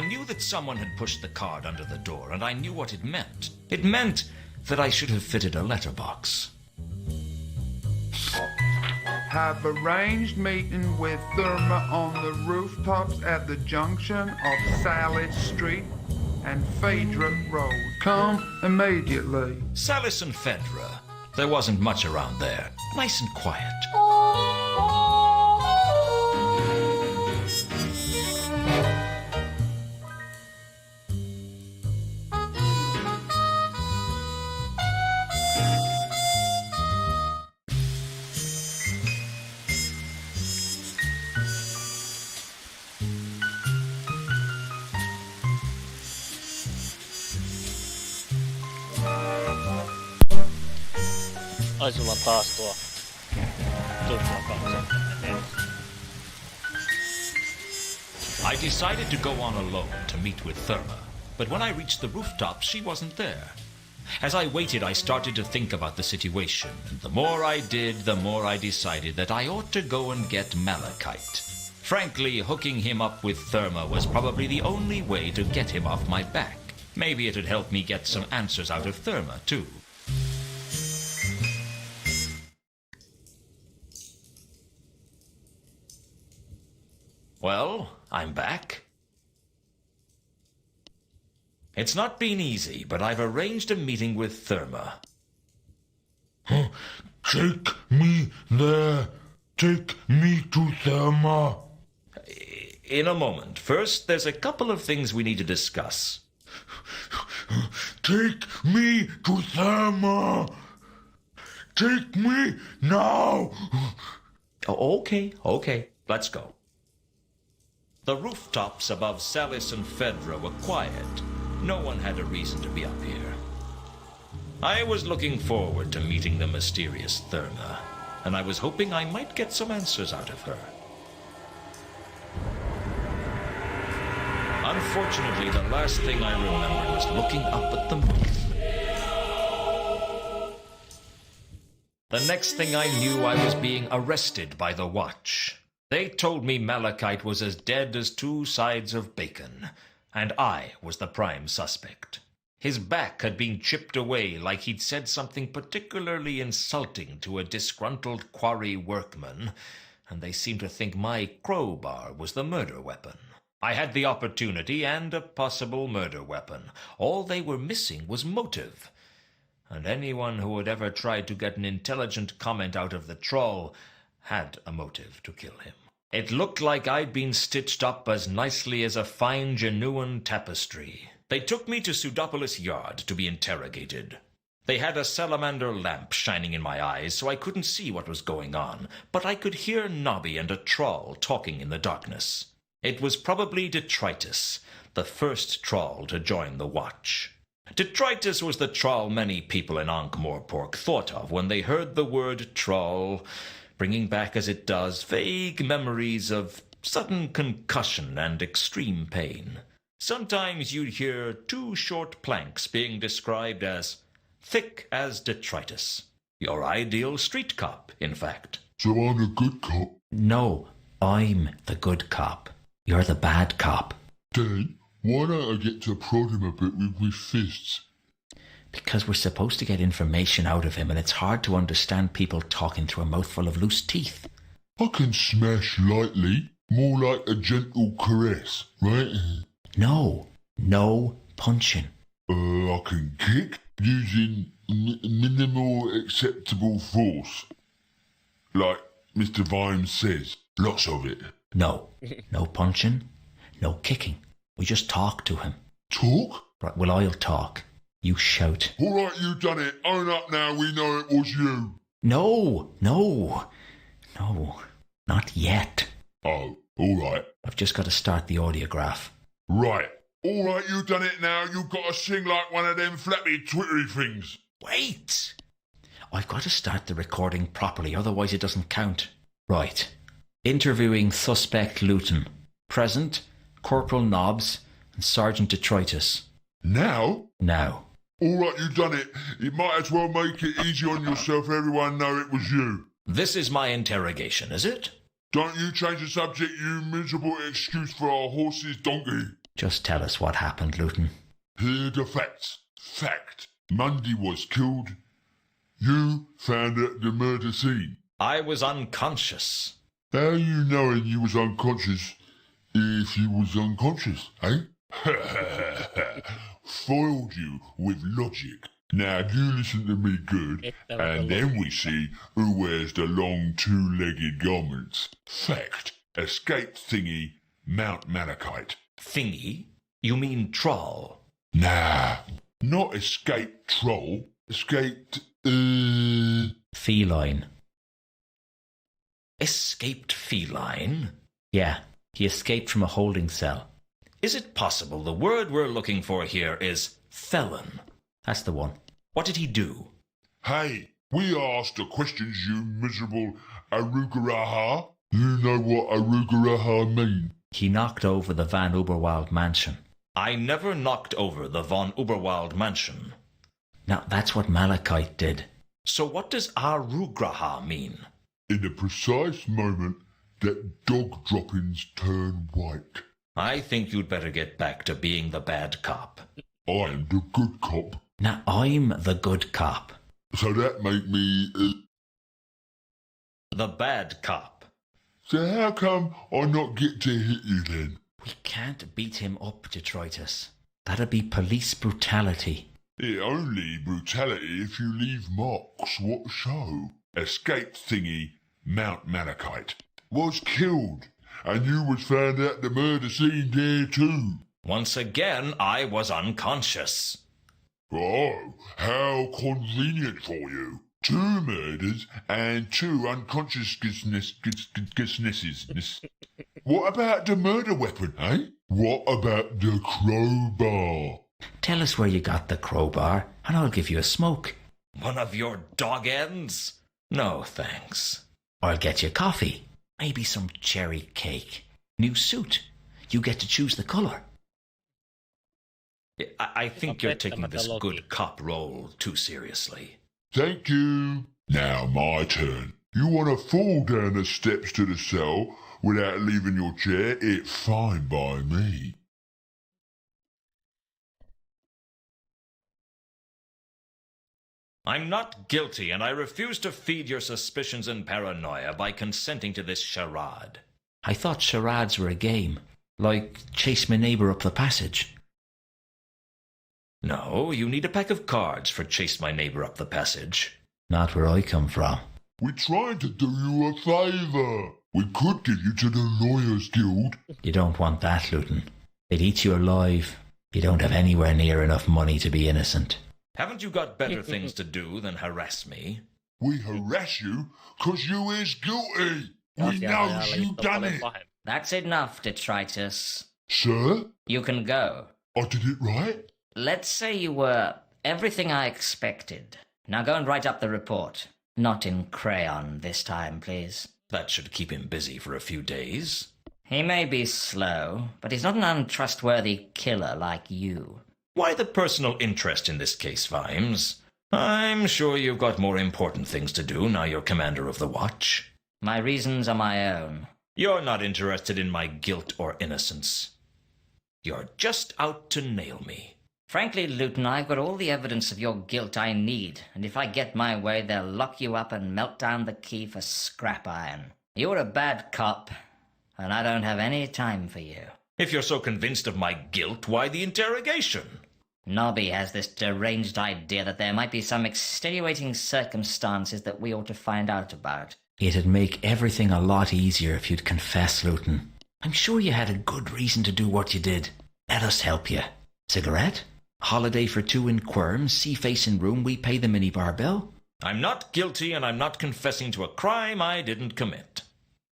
I knew that someone had pushed the card under the door, and I knew what it meant. It meant that I should have fitted a letterbox. Have arranged meeting with Therma on the rooftops at the junction of Sally Street and Phaedra Road. Come immediately. Salis and Phaedra. There wasn't much around there. Nice and quiet. Ai sulla on taas tuo tuplakansa. I decided to go on alone to meet with Therma, but when I reached the rooftop, she wasn't there. As I waited, I started to think about the situation, and the more I did, the more I decided that I ought to go and get Malachite. Frankly, hooking him up with Therma was probably the only way to get him off my back. Maybe it'd help me get some answers out of Therma, too. Well, I'm back. It's not been easy, but I've arranged a meeting with Therma. Take me there. Take me to Therma. In a moment. First, there's a couple of things we need to discuss. Take me to Therma. Take me now. Okay. Let's go. The rooftops above Salis and Phaedra were quiet. No one had a reason to be up here. I was looking forward to meeting the mysterious Therma, and I was hoping I might get some answers out of her. Unfortunately, the last thing I remembered was looking up at the moon. The next thing I knew, I was being arrested by the Watch. They told me Malachite was as dead as two sides of bacon, and I was the prime suspect. His back had been chipped away like he'd said something particularly insulting to a disgruntled quarry workman, and they seemed to think my crowbar was the murder weapon. I had the opportunity and a possible murder weapon. All they were missing was motive. And anyone who had ever tried to get an intelligent comment out of the troll had a motive to kill him. It looked like I'd been stitched up as nicely as a fine genuine tapestry. They took me to Pseudopolis Yard to be interrogated. They had a salamander lamp shining in my eyes, so I couldn't see what was going on, but I could hear Nobby and a troll talking in the darkness. It was probably Detritus, the first troll to join the Watch. Detritus was the troll many people in Ankh-Morpork thought of when they heard the word troll, bringing back as it does vague memories of sudden concussion and extreme pain. Sometimes you'd hear two short planks being described as thick as detritus. Your ideal street cop, in fact. So I'm a good cop. No, I'm the good cop. You're the bad cop. Dad, why don't I get to prod him a bit with my fists? Because we're supposed to get information out of him, and it's hard to understand people talking through a mouthful of loose teeth. I can smash lightly, more like a gentle caress, right? No punching. I can kick using minimal acceptable force. Like Mr. Vimes says, lots of it. No punching, no kicking. We just talk to him. Talk? Right, well, I'll talk. You shout. All right, you done it. Own up now, we know it was you. No, not yet. Oh, all right. I've just got to start the audiograph. Right. All right, you done it now. You've got to sing like one of them flappy twittery things. Wait! I've got to start the recording properly, otherwise it doesn't count. Right. Interviewing Suspect Luton. Present, Corporal Nobbs and Sergeant Detritus. Now? Now. All right, you done it. You might as well make it easy on yourself. Everyone know it was you. This is my interrogation, is it? Don't you change the subject, you miserable excuse for our horse's donkey. Just tell us what happened, Luton. Here the facts. Fact. Mundy was killed. You found at the murder scene. I was unconscious. How you knowing you was unconscious if you was unconscious, eh? Foiled you with logic. Now you listen to me good, and then we see who wears the long two-legged garments. Fact. Escape thingy, Mount Malachite. Thingy? You mean troll? Nah, not escape troll. Escaped, Feline. Escaped feline? Yeah, he escaped from a holding cell. Is it possible the word we're looking for here is felon? That's the one. What did he do? Hey, we asked the questions, you miserable arugaraha. You know what arugaraha mean? He knocked over the Van Uberwald mansion. I never knocked over the Von Uberwald mansion. Now, that's what Malachite did. So what does arugraha mean? In the precise moment that dog droppings turn white. I think you'd better get back to being the bad cop. I'm the good cop. Now, I'm the good cop. So that make me... The bad cop. So how come I not get to hit you then? We can't beat him up, Detritus. That'd be police brutality. It only brutality if you leave marks what show. Escape thingy, Mount Malachite, was killed, and you was found at the murder scene there too. Once again, I was unconscious. Oh, how convenient for you. 2 murders and 2 unconsciousnesses. What about the murder weapon, eh? What about the crowbar? Tell us where you got the crowbar, and I'll give you a smoke. One of your dog ends? No, thanks. I'll get you coffee. Maybe some cherry cake. New suit. You get to choose the colour. I think you're taking this good cop role too seriously. Thank you. Now my turn. You want to fall down the steps to the cell without leaving your chair? It's fine by me. I'm not guilty, and I refuse to feed your suspicions and paranoia by consenting to this charade. I thought charades were a game, like chase my neighbour up the passage. No, you need a pack of cards for chase my neighbour up the passage. Not where I come from. We're trying to do you a favour. We could give you to the Lawyers Guild. You don't want that, Luton. They'd eat you alive. You don't have anywhere near enough money to be innocent. Haven't you got better things to do than harass me? We harass you 'cause you is guilty. We know you done it. That's enough, Detritus. Sir? You can go. I did it right? Let's say you were everything I expected. Now go and write up the report. Not in crayon this time, please. That should keep him busy for a few days. He may be slow, but he's not an untrustworthy killer like you. Why the personal interest in this case, Vimes? I'm sure you've got more important things to do now you're commander of the watch. My reasons are my own. You're not interested in my guilt or innocence. You're just out to nail me. Frankly, Luton, I've got all the evidence of your guilt I need, and if I get my way, they'll lock you up and melt down the key for scrap iron. You're a bad cop, and I don't have any time for you. If you're so convinced of my guilt, why the interrogation? Nobby has this deranged idea that there might be some extenuating circumstances that we ought to find out about. It'd make everything a lot easier if you'd confess, Luton. I'm sure you had a good reason to do what you did. Let us help you. Cigarette? Holiday for 2 in Quirm, sea-facing room, we pay the minibar bill. I'm not guilty, and I'm not confessing to a crime I didn't commit.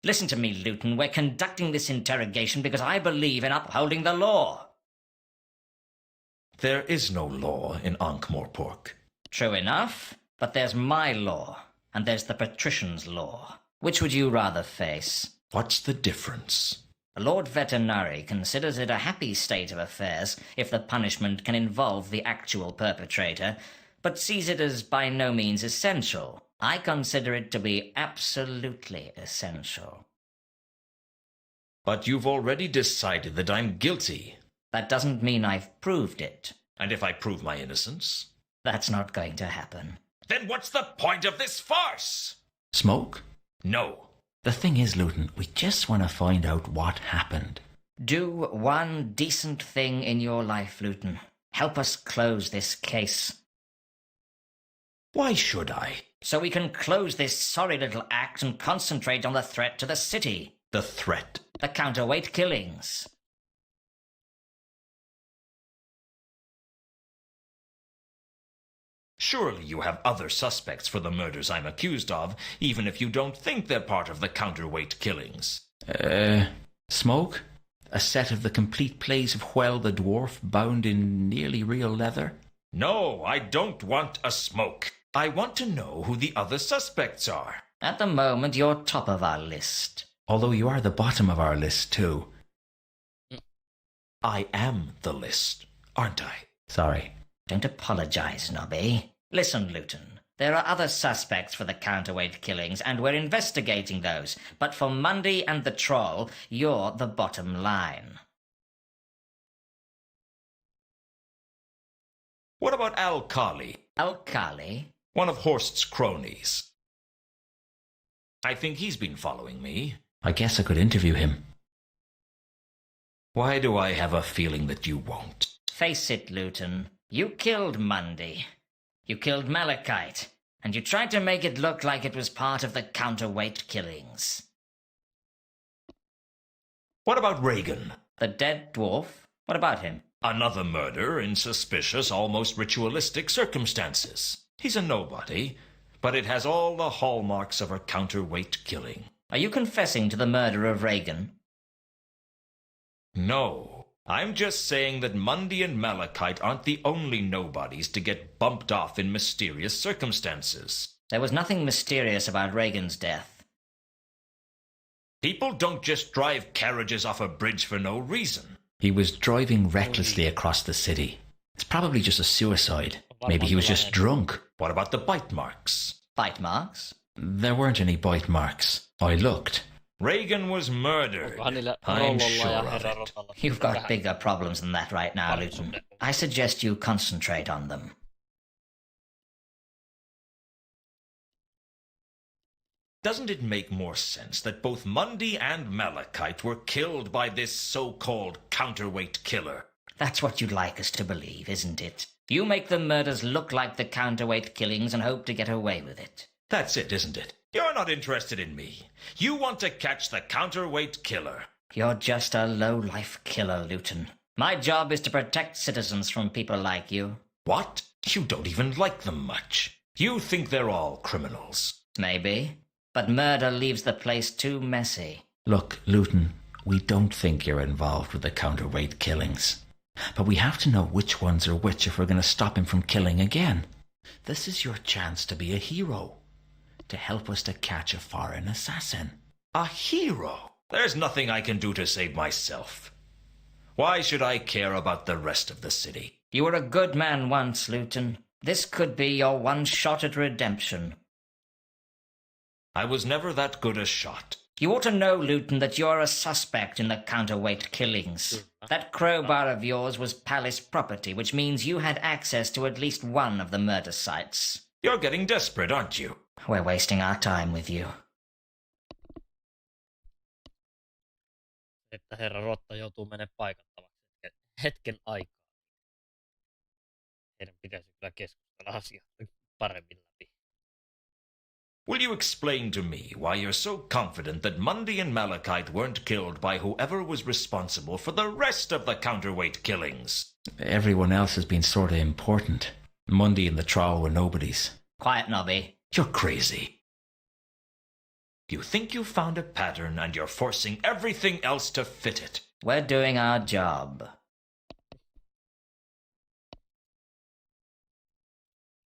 Listen to me, Luton. We're conducting this interrogation because I believe in upholding the law. There is no law in Ankh-Morpork. True enough, but there's my law, and there's the patrician's law. Which would you rather face? What's the difference? Lord Veterinary considers it a happy state of affairs if the punishment can involve the actual perpetrator, but sees it as by no means essential. I consider it to be absolutely essential. But you've already decided that I'm guilty. That doesn't mean I've proved it. And if I prove my innocence? That's not going to happen. Then what's the point of this farce? Smoke? No. The thing is, Luton, we just want to find out what happened. Do one decent thing in your life, Luton. Help us close this case. Why should I? So we can close this sorry little act and concentrate on the threat to the city. The threat? The counterweight killings. Surely you have other suspects for the murders I'm accused of, even if you don't think they're part of the counterweight killings. Smoke? A set of the complete plays of Hwell the Dwarf bound in nearly real leather? No, I don't want a smoke. I want to know who the other suspects are. At the moment, you're top of our list. Although you are the bottom of our list, too. I am the list, aren't I? Sorry. Don't apologize, Nobby. Listen, Luton. There are other suspects for the counterweight killings, and we're investigating those. But for Mundy and the Troll, you're the bottom line. What about Al-Khali? Al-Khali? One of Horst's cronies. I think he's been following me. I guess I could interview him. Why do I have a feeling that you won't? Face it, Luton. You killed Mundy. You killed Malachite. And you tried to make it look like it was part of the counterweight killings. What about Reagan? The dead dwarf? What about him? Another murder in suspicious, almost ritualistic circumstances. He's a nobody, but it has all the hallmarks of a counterweight killing. Are you confessing to the murder of Reagan? No. I'm just saying that Mundy and Malachite aren't the only nobodies to get bumped off in mysterious circumstances. There was nothing mysterious about Reagan's death. People don't just drive carriages off a bridge for no reason. He was driving recklessly across the city. It's probably just a suicide. Maybe he was just drunk. What about the bite marks? Bite marks? There weren't any bite marks. I looked. Reagan was murdered. Niillä I'm rollolla sure ja of it. herrarotalla. You've got bigger problems than that right now, Luton. I suggest you concentrate on them. Doesn't it make more sense that both Mundy and Malachite were killed by this so-called counterweight killer? That's what you'd like us to believe, isn't it? You make the murders look like the counterweight killings and hope to get away with it. That's it, isn't it? You're not interested in me. You want to catch the counterweight killer. You're just a low-life killer, Luton. My job is to protect citizens from people like you. What? You don't even like them much. You think they're all criminals. Maybe. But murder leaves the place too messy. Look, Luton, we don't think you're involved with the counterweight killings. But we have to know which ones are which if we're going to stop him from killing again. This is your chance to be a hero. To help us to catch a foreign assassin. A hero? There's nothing I can do to save myself. Why should I care about the rest of the city? You were a good man once, Luton. This could be your one shot at redemption. I was never that good a shot. You ought to know, Luton, that you're a suspect in the counterweight killings. That crowbar of yours was palace property, which means you had access to at least one of the murder sites. You're getting desperate, aren't you? We're wasting our time with you. Että herra Rotta joutuu menemään paikattavaksi hetken aikaa. Heidän pitäisi kyllä keskustella asiasta paremmin läpi. Will you explain to me why you're so confident that Mundy and Malachite weren't killed by whoever was responsible for the rest of the counterweight killings? Everyone else has been sort of important. Mundy and the Troll were nobodies. Quiet, Nobby. You're crazy. You think you found a pattern and you're forcing everything else to fit it. We're doing our job.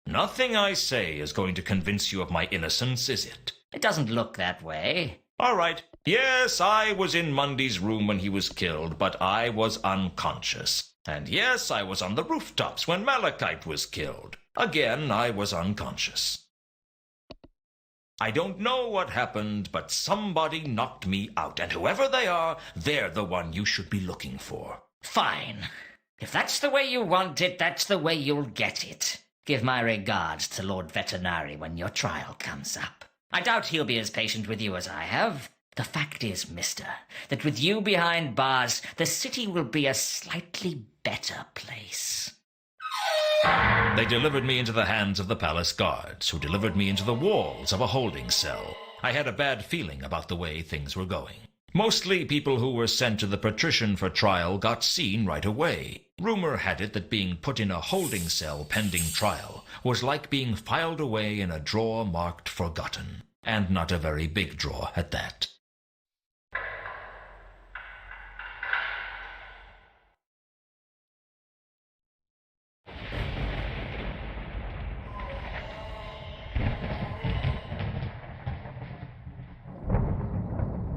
Nothing I say is going to convince you of my innocence, is it? It doesn't look that way. All right. Yes, I was in Mundy's room when he was killed, but I was unconscious. And yes, I was on the rooftops when Malachite was killed. Again, I was unconscious. I don't know what happened, but somebody knocked me out, and whoever they are, they're the one you should be looking for. Fine. If that's the way you want it, that's the way you'll get it. Give my regards to Lord Veterinary when your trial comes up. I doubt he'll be as patient with you as I have. The fact is, mister, that with you behind bars, the city will be a slightly better place. They delivered me into the hands of the palace guards, who delivered me into the walls of a holding cell. I had a bad feeling about the way things were going. Mostly people who were sent to the patrician for trial got seen right away. Rumor had it that being put in a holding cell pending trial was like being filed away in a drawer marked forgotten, and not a very big drawer at that.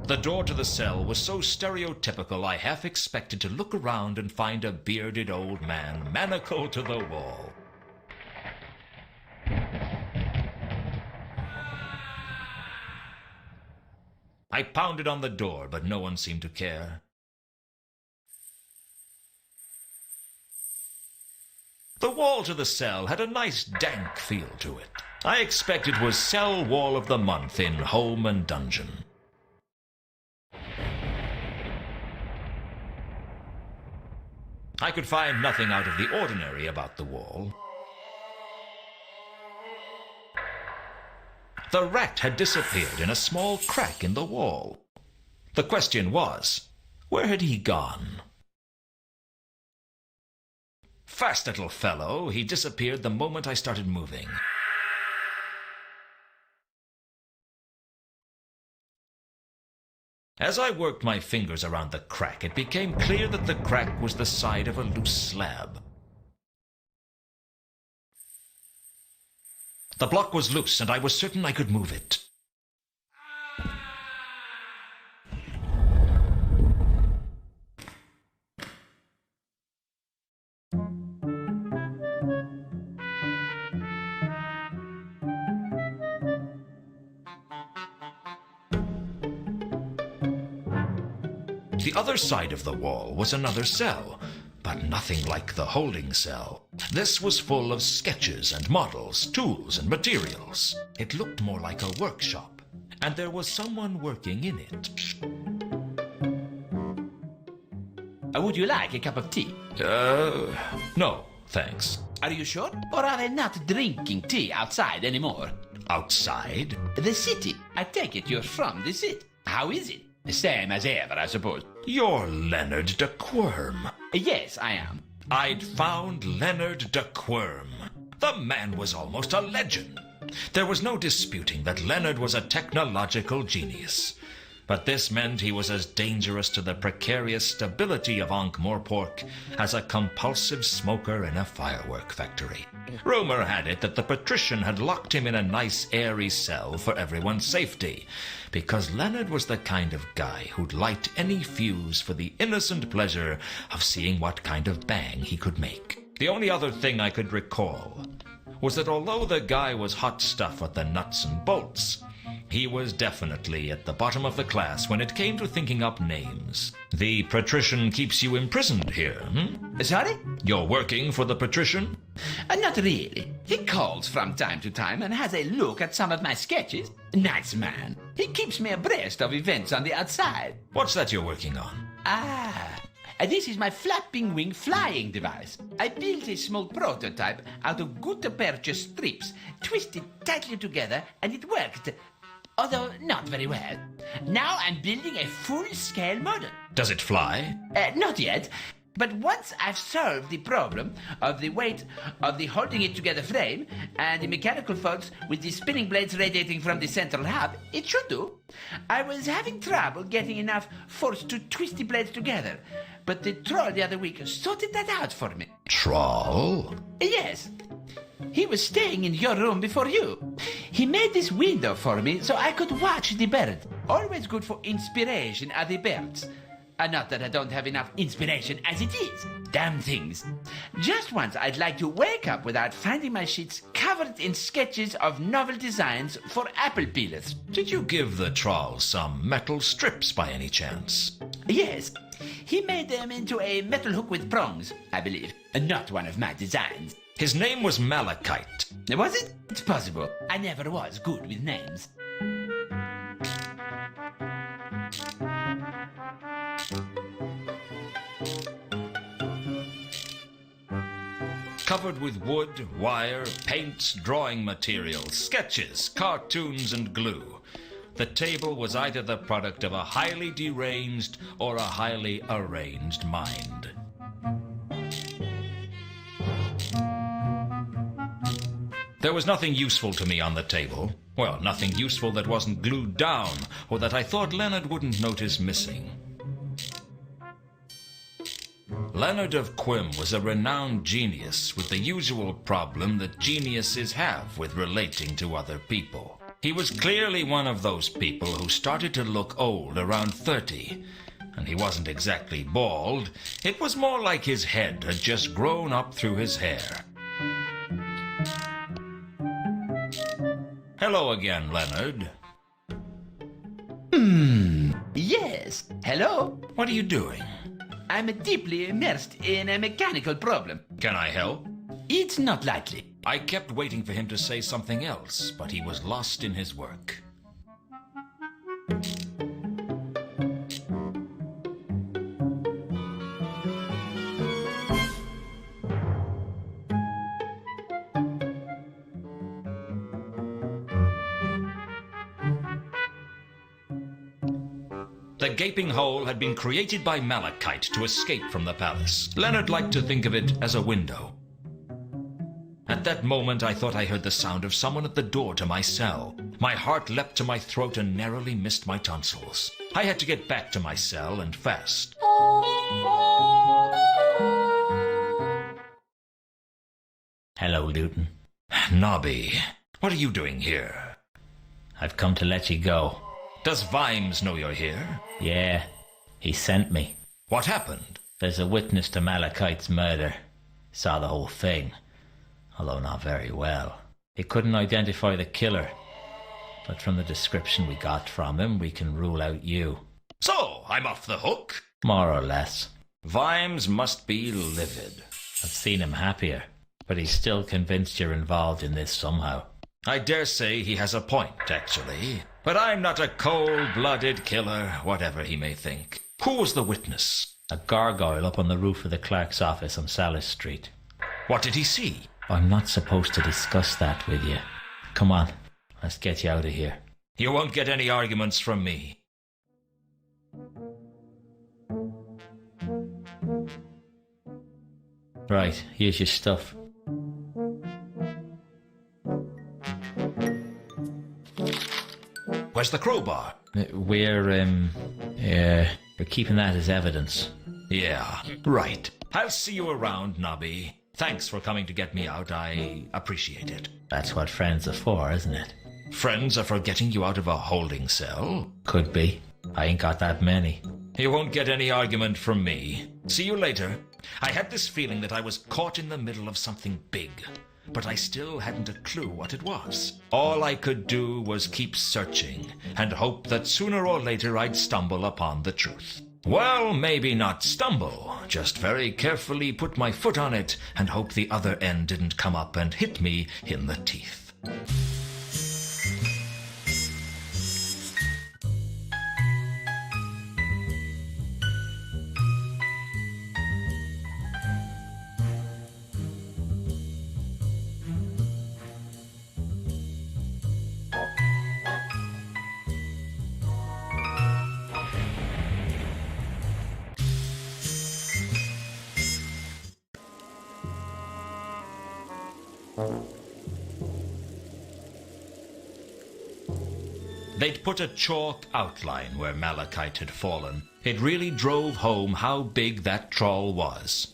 The door to the cell was so stereotypical I half expected to look around and find a bearded old man manacled to the wall. I pounded on the door, but no one seemed to care. The wall to the cell had a nice dank feel to it. I expect it was Cell Wall of the Month in Home and Dungeon. I could find nothing out of the ordinary about the wall. The rat had disappeared in a small crack in the wall. The question was, where had he gone? Fast little fellow, he disappeared the moment I started moving. As I worked my fingers around the crack, it became clear that the crack was the side of a loose slab. The block was loose, and I was certain I could move it. The other side of the wall was another cell, but nothing like the holding cell. This was full of sketches and models, tools and materials. It looked more like a workshop, and there was someone working in it. Would you like a cup of tea? No, thanks. Are you sure? Or are they not drinking tea outside anymore? Outside? The city. I take it you're from the city. How is it? Same as ever, I suppose. You're Leonard de Quirm. Yes, I am. I'd found Leonard de Quirm. The man was almost a legend. There was no disputing that Leonard was a technological genius. But this meant he was as dangerous to the precarious stability of Ankh-Morpork as a compulsive smoker in a firework factory. Rumor had it that the patrician had locked him in a nice airy cell for everyone's safety, because Leonard was the kind of guy who'd light any fuse for the innocent pleasure of seeing what kind of bang he could make. The only other thing I could recall was that although the guy was hot stuff with the nuts and bolts, he was definitely at the bottom of the class when it came to thinking up names. The patrician keeps you imprisoned here, Sorry? You're working for the patrician? Not really. He calls from time to time and has a look at some of my sketches. Nice man. He keeps me abreast of events on the outside. What's that you're working on? This is my flapping wing flying device. I built a small prototype out of gutta-percha strips, twisted tightly together, and it worked. Although not very well. Now I'm building a full-scale model. Does it fly? Not yet. But once I've solved the problem of the weight of the holding it together frame and the mechanical faults with the spinning blades radiating from the central hub, it should do. I was having trouble getting enough force to twist the blades together, but the troll the other week sorted that out for me. Troll? Yes. He was staying in your room before you. He made this window for me so I could watch the birds. Always good for inspiration are the birds. Not that I don't have enough inspiration as it is. Damn things. Just once I'd like to wake up without finding my sheets covered in sketches of novel designs for apple peelers. Did you give the troll some metal strips by any chance? Yes, He made them into a metal hook with prongs, I believe. Not one of my designs. His name was Malachite. Was it? It's possible. I never was good with names. Covered with wood, wire, paints, drawing materials, sketches, cartoons, and glue. The table was either the product of a highly deranged or a highly arranged mind. There was nothing useful to me on the table. Well, nothing useful that wasn't glued down, or that I thought Leonard wouldn't notice missing. Leonard of Quim was a renowned genius with the usual problem that geniuses have with relating to other people. He was clearly one of those people who started to look old around 30. And he wasn't exactly bald. It was more like his head had just grown up through his hair. Hello again, Leonard. Yes. Hello? What are you doing? I'm deeply immersed in a mechanical problem. Can I help? It's not likely. I kept waiting for him to say something else, but he was lost in his work. The gaping hole had been created by Malachite to escape from the palace. Leonard liked to think of it as a window. At that moment, I thought I heard the sound of someone at the door to my cell. My heart leapt to my throat and narrowly missed my tonsils. I had to get back to my cell and fast. Hello, Luton. Nobby, what are you doing here? I've come to let you go. Does Vimes know you're here? Yeah, he sent me. What happened? There's a witness to Malachite's murder. Saw the whole thing, although not very well. He couldn't identify the killer, but from the description we got from him, we can rule out you. So, I'm off the hook? More or less. Vimes must be livid. I've seen him happier, but he's still convinced you're involved in this somehow. I dare say he has a point, actually. But I'm not a cold-blooded killer, whatever he may think. Who was the witness? A gargoyle up on the roof of the clerk's office on Salis Street. What did he see? I'm not supposed to discuss that with you. Come on, let's get you out of here. You won't get any arguments from me. Right, here's your stuff. Where's the crowbar? We're keeping that as evidence. Yeah, right. I'll see you around, Nobby. Thanks for coming to get me out. I appreciate it. That's what friends are for, isn't it? Friends are for getting you out of a holding cell? Could be. I ain't got that many. You won't get any argument from me. See you later. I had this feeling that I was caught in the middle of something big, but I still hadn't a clue what it was. All I could do was keep searching and hope that sooner or later I'd stumble upon the truth. Well, maybe not stumble, just very carefully put my foot on it and hope the other end didn't come up and hit me in the teeth. They'd put a chalk outline where Malachite had fallen. It really drove home how big that trawl was.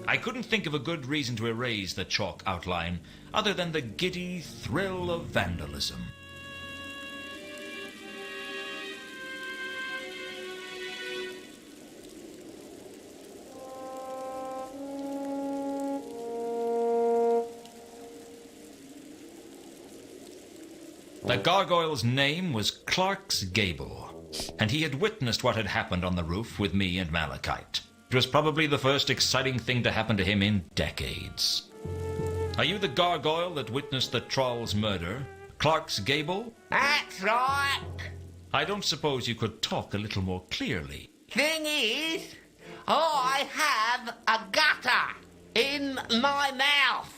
I couldn't think of a good reason to erase the chalk outline other than the giddy thrill of vandalism. The gargoyle's name was Clark's Gable. and he had witnessed what had happened on the roof with me and Malachite. It was probably the first exciting thing to happen to him in decades. Are you the gargoyle that witnessed the troll's murder? Clark's Gable? That's right. I don't suppose you could talk a little more clearly. Thing is, I have a gutter in my mouth.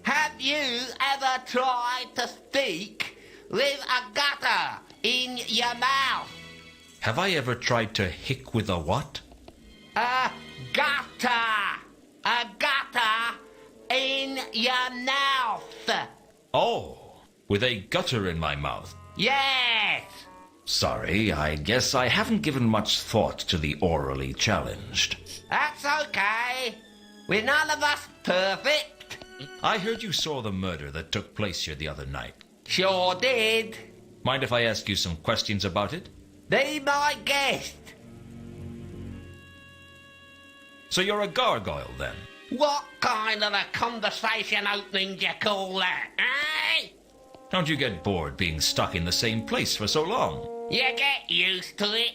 Have you ever tried to speak with a gutter in your mouth? Have I ever tried to hick with a what? A gutter! A gutter in your mouth! Oh, with a gutter in my mouth. Yes! Sorry, I guess I haven't given much thought to the orally challenged. That's okay. We're none of us perfect. I heard you saw the murder that took place here the other night. Sure did. Mind if I ask you some questions about it? Be my guest. So you're a gargoyle, then? What kind of a conversation opening do you call that, eh? Don't you get bored being stuck in the same place for so long? You get used to it.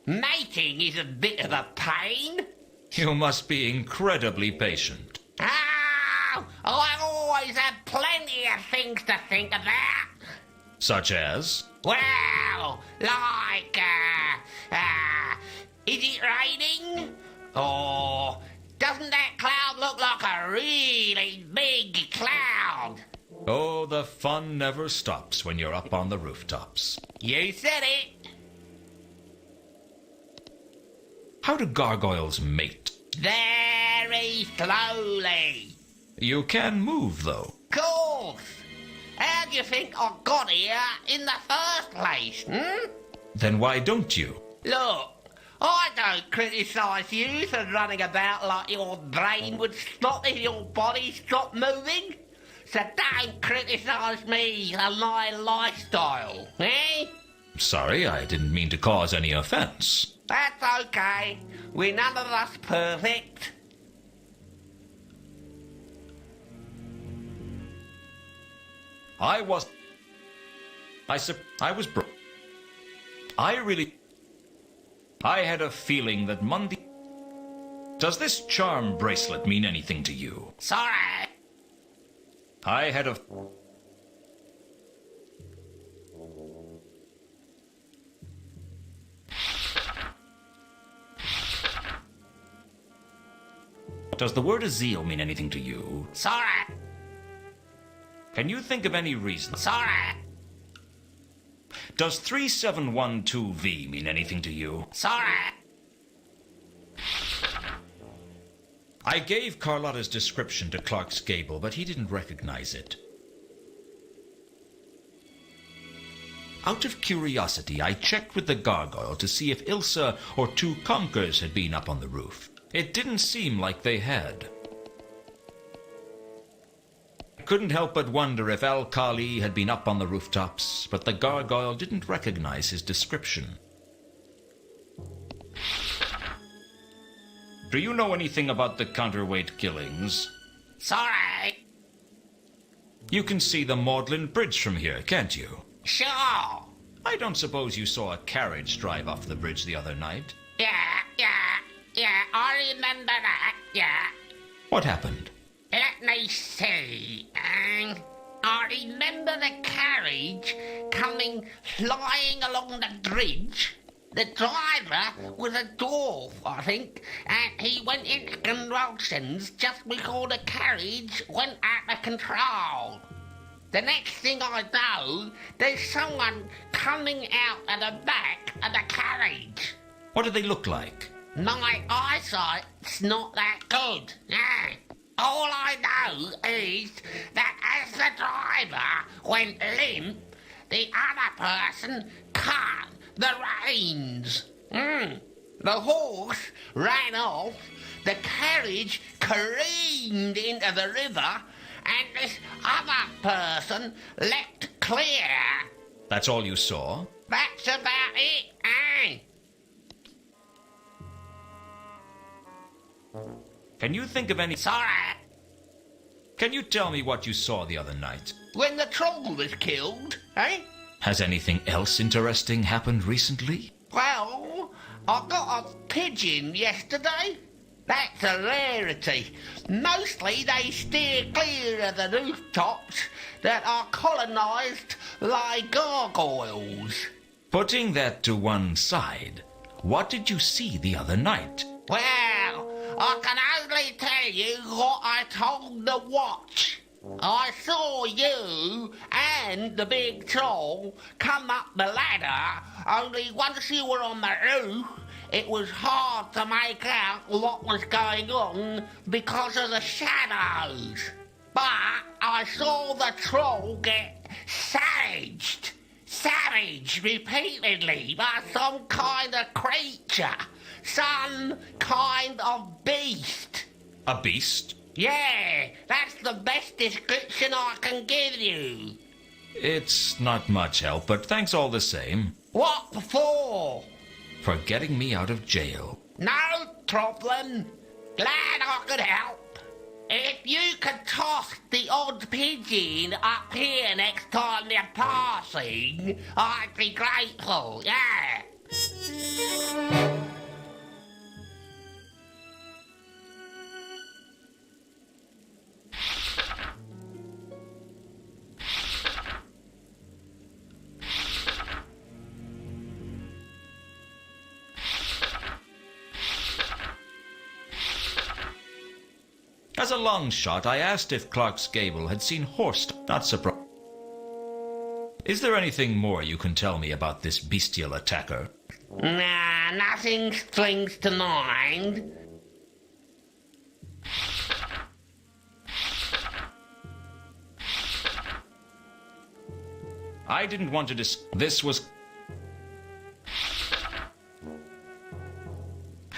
Mating is a bit of a pain. You must be incredibly patient. Oh, I always have plenty of things to think about. Such as? Well, like, is it raining? Or doesn't that cloud look like a really big cloud? Oh, the fun never stops when you're up on the rooftops. You said it. How do gargoyles mate? Very slowly. You can move, though. Course. How do you think I got here in the first place, Then why don't you? Look, I don't criticise you for running about like your brain would stop if your body stopped moving. So don't criticise me and my lifestyle, eh? Sorry, I didn't mean to cause any offence. That's okay. We're none of us perfect. I was broke. I had a feeling that Monday... Does this charm bracelet mean anything to you? Sorry. I had a... Does the word Azil mean anything to you? Sorry. Can you think of any reason? Sorry. Does 3712V mean anything to you? Sorry. I gave Carlotta's description to Clark's Gable, but he didn't recognize it. Out of curiosity, I checked with the gargoyle to see if Ilsa or two conkers had been up on the roof. It didn't seem like they had. I couldn't help but wonder if Al-Khali had been up on the rooftops, but the gargoyle didn't recognize his description. Do you know anything about the counterweight killings? Sorry. You can see the Magdalen Bridge from here, can't you? Sure. I don't suppose you saw a carriage drive off the bridge the other night. Yeah, I remember that, yeah. What happened? Let me see. I remember the carriage coming flying along the bridge. The driver was a dwarf, I think, and he went into convulsions just before the carriage went out of control. The next thing I know, there's someone coming out of the back of the carriage. What do they look like? My eyesight's not that good. All I know is that as the driver went limp, the other person cut the reins. The horse ran off, the carriage careened into the river, and this other person leapt clear. That's all you saw? That's about it, eh? Can you think of any... Sorry. Can you tell me what you saw the other night? When the troll was killed, eh? Has anything else interesting happened recently? Well, I got a pigeon yesterday. That's a rarity. Mostly they steer clear of the rooftops that are colonised by gargoyles. Putting that to one side, what did you see the other night? Well, I can only tell you what I told the watch. I saw you and the big troll come up the ladder, only once you were on the roof, it was hard to make out what was going on because of the shadows. But I saw the troll get savaged repeatedly by some kind of creature, some kind of beast. A beast? Yeah, that's the best description I can give you. It's not much help, but thanks all the same. What for? For getting me out of jail. No problem. Glad I could help. If you could toss the odd pigeon up here next time they're passing, I'd be grateful, yeah. As a long shot, I asked if Clark's Gable had seen Horst. Not surprised. Is there anything more you can tell me about this bestial attacker? Nah, nothing springs to mind. I didn't want to this was...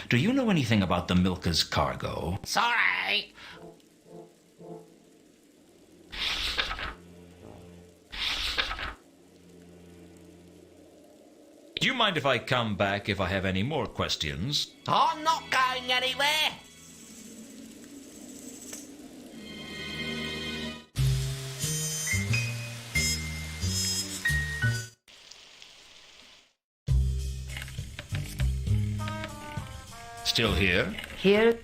Do you know anything about the Milka's cargo? Sorry. Do you mind if I come back if I have any more questions? I'm not going anywhere. Still here? Here.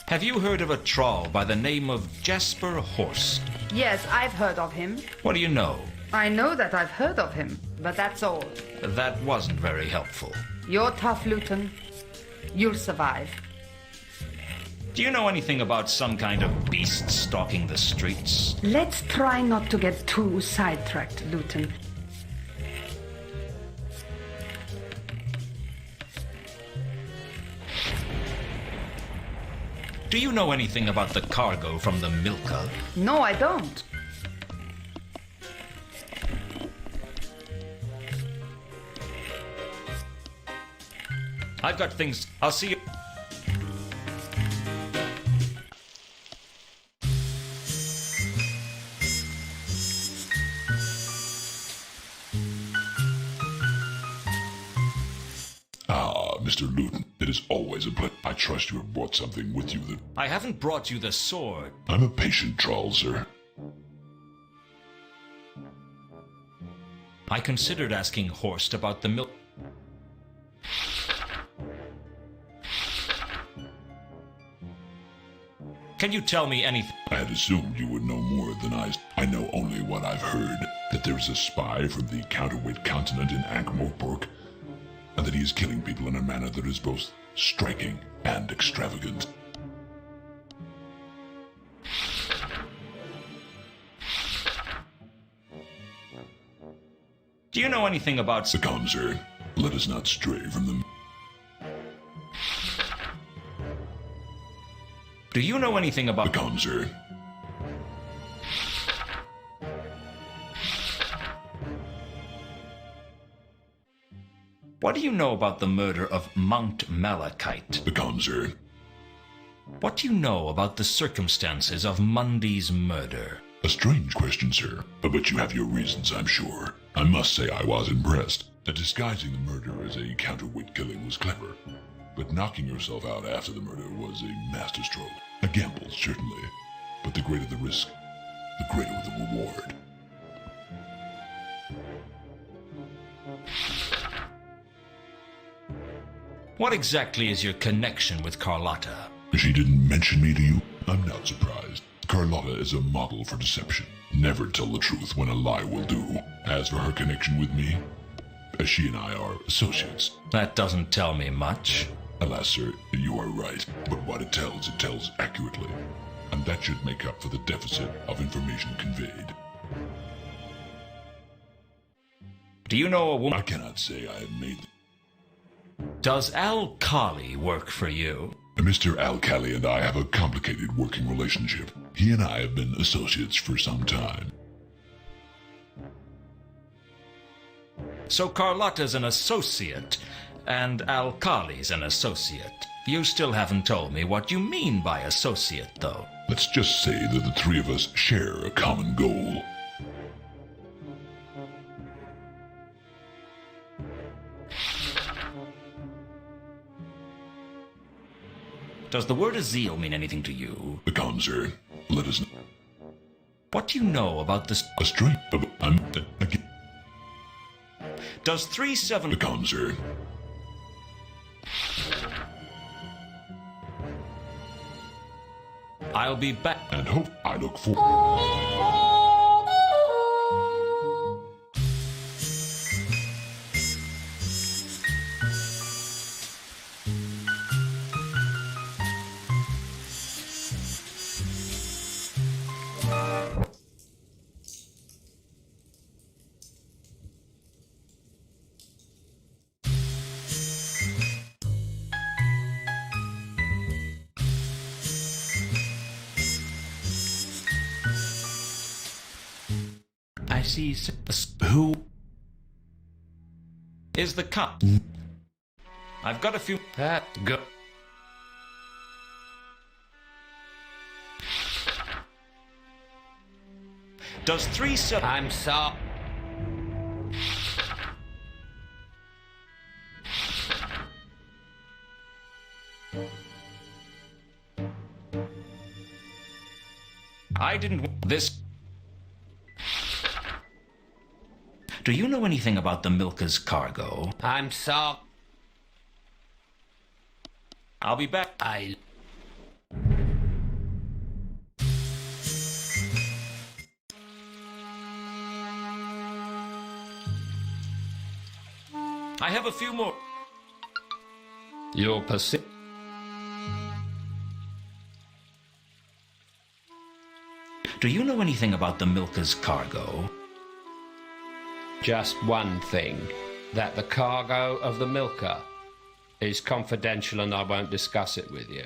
Have you heard of a troll by the name of Jasper Horst? Yes, I've heard of him. What do you know? I know that I've heard of him, but that's all. That wasn't very helpful. You're tough, Luton. You'll survive. Do you know anything about some kind of beast stalking the streets? Let's try not to get too sidetracked, Luton. Do you know anything about the cargo from the Milka? No, I don't. I've got things. I'll see you. Mr. Luton, it is always a pleasure. I trust you have brought something with you that... I haven't brought you the sword. I'm a patient troll, sir. I considered asking Horst about the milk. Can you tell me anything? I had assumed you would know more than I know only what I've heard, that there's a spy from the counterweight continent in Ankh-Morpork, and that he is killing people in a manner that is both striking and extravagant. Do you know anything about... Come, sir. Let us not stray from them. Do you know anything about... Come, sir. What do you know about the murder of Mount Malachite? Come, sir. What do you know about the circumstances of Mundy's murder? A strange question, sir, but you have your reasons, I'm sure. I must say I was impressed. Disguising the murder as a counterweight killing was clever, but knocking herself out after the murder was a masterstroke. A gamble, certainly, but the greater the risk, the greater the reward. What exactly is your connection with Carlotta? She didn't mention me to you? I'm not surprised. Carlotta is a model for deception. Never tell the truth when a lie will do. As for her connection with me, she and I are associates. That doesn't tell me much. Alas, sir, you are right. But what it tells accurately. And that should make up for the deficit of information conveyed. Do you know a woman? I cannot say I have made... Does Al Kali work for you? Mr. Al-Kali and I have a complicated working relationship. He and I have been associates for some time. So Carlotta's an associate, and Al Kali's an associate. You still haven't told me what you mean by associate, though. Let's just say that the three of us share a common goal. Does the word Azil mean anything to you? Come, sir. Let us know. What do you know about this? A straight... again. Does 3-7... Come, sir. I'll be back. And hope I look forward... I see. Who is the cop? I've got a few. Go. Does 3-7... I'm sorry. I didn't... This... Do you know anything about the Milka's cargo? I'm sorry. I'll be back. I have a few more. You're persistent. Do you know anything about the Milka's cargo? Just one thing, that the cargo of the Milka is confidential and I won't discuss it with you.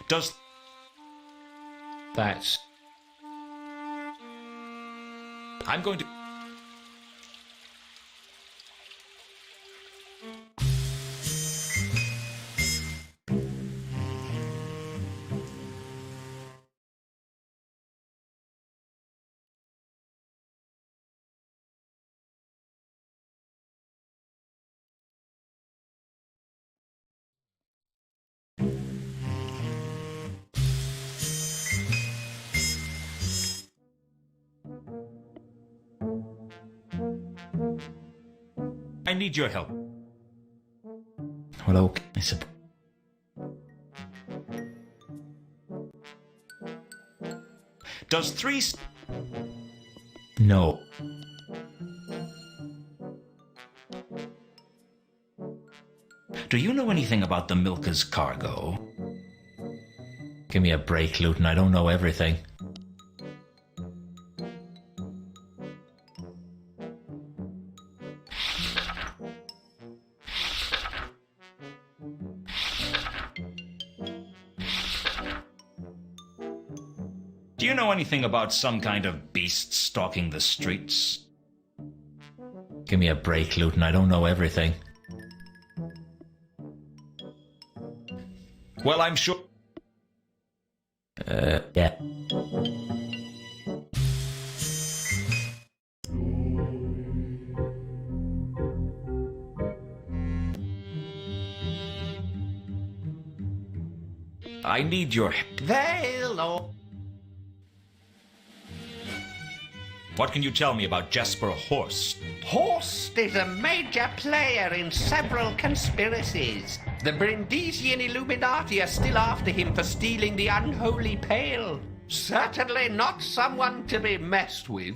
Does... That's... I'm going to... I need your help. Well, okay. Does 3... No. Do you know anything about the Milka's cargo? Give me a break, Luton. I don't know everything. Do you know anything about some kind of beast stalking the streets? Give me a break, Luton. I don't know everything. Well, I'm sure... Yeah. I need your... They'll all... What can you tell me about Jasper Horst? Horst is a major player in several conspiracies. The Brindisian Illuminati are still after him for stealing the unholy pail. Certainly not someone to be messed with.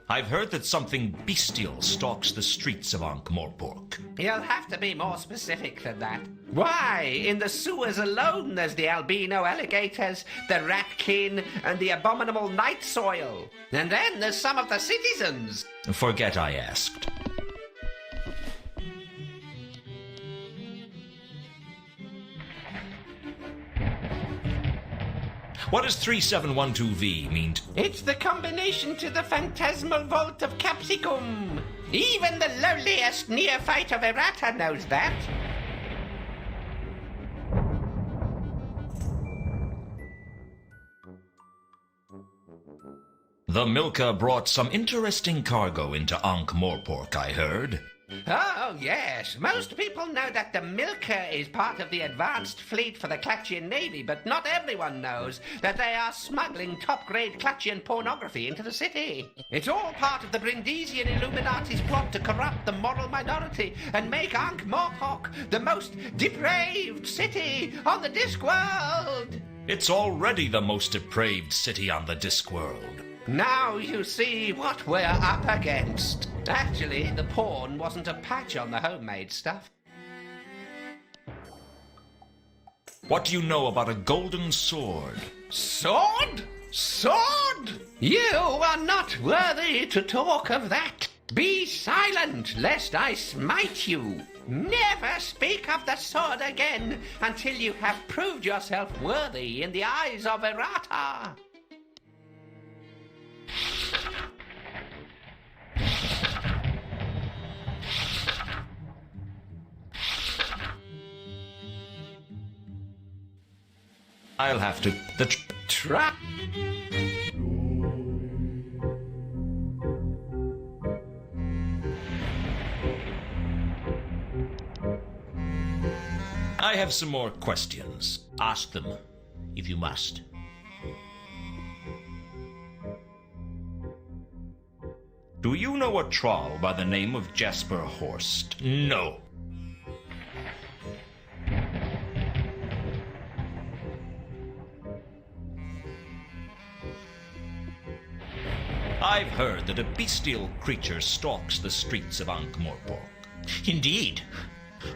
I've heard that something bestial stalks the streets of Ankh-Morpork. You'll have to be more specific than that. Why, in the sewers alone there's the albino alligators, the ratkin, and the abominable night soil. And then there's some of the citizens. Forget I asked. What does 3712V mean? It's the combination to the phantasmal vault of Capsicum. Even the lowliest neophyte of errata knows that. The Milka brought some interesting cargo into Ankh-Morpork, I heard. Oh, yes. Most people know that the Milka is part of the advanced fleet for the Klatchian Navy, but not everyone knows that they are smuggling top-grade Klatchian pornography into the city. It's all part of the Brindisian Illuminati's plot to corrupt the moral minority and make Ankh-Morpork the most depraved city on the Discworld. It's already the most depraved city on the Discworld. Now you see what we're up against. Actually, the porn wasn't a patch on the homemade stuff. What do you know about a golden sword? Sword? Sword? You are not worthy to talk of that. Be silent, lest I smite you. Never speak of the sword again until you have proved yourself worthy in the eyes of errata. I'll have to... Trap. I have some more questions. Ask them, if you must. Do you know a troll by the name of Jasper Horst? No. I've heard that a bestial creature stalks the streets of Ankh-Morpork. Indeed.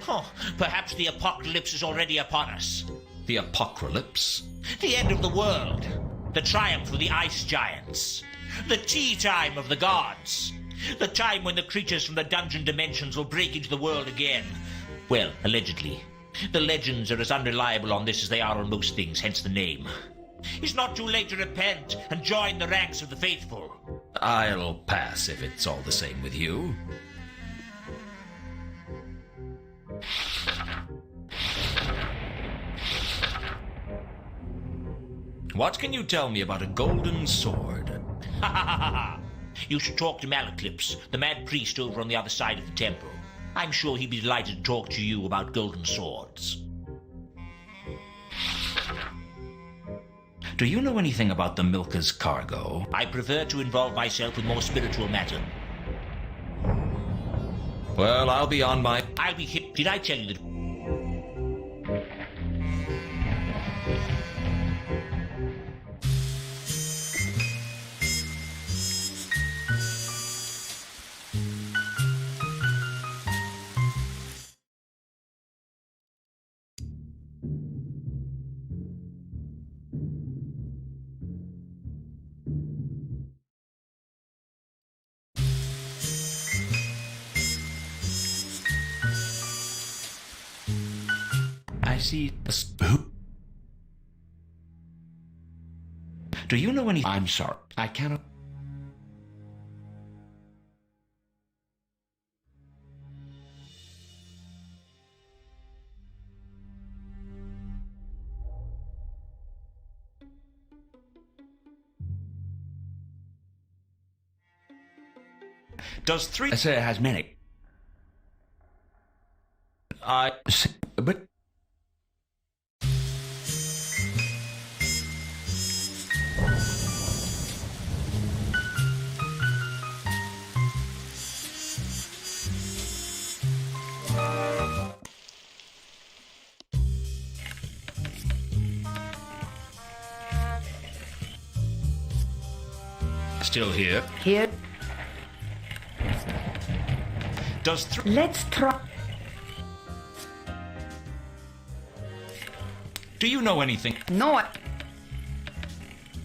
Oh, perhaps the apocalypse is already upon us. The apocalypse? The end of the world. The triumph of the ice giants. The tea time of the gods. The time when the creatures from the dungeon dimensions will break into the world again. Well, allegedly. The legends are as unreliable on this as they are on most things, hence the name. It's not too late to repent and join the ranks of the faithful. I'll pass if it's all the same with you. What can you tell me about a golden sword? Ha ha ha ha! You should talk to Malaclips, the mad priest over on the other side of the temple. I'm sure he'd be delighted to talk to you about golden swords. Do you know anything about the Milka's cargo? I prefer to involve myself with more spiritual matter. Well, I'll be on my... I'll be hip. Did I tell you that... I see a spook. Do you know any... I'm sorry. I cannot... Does three... Sir has many. But... Still here? Here. Does Let's try. Do you know anything? No,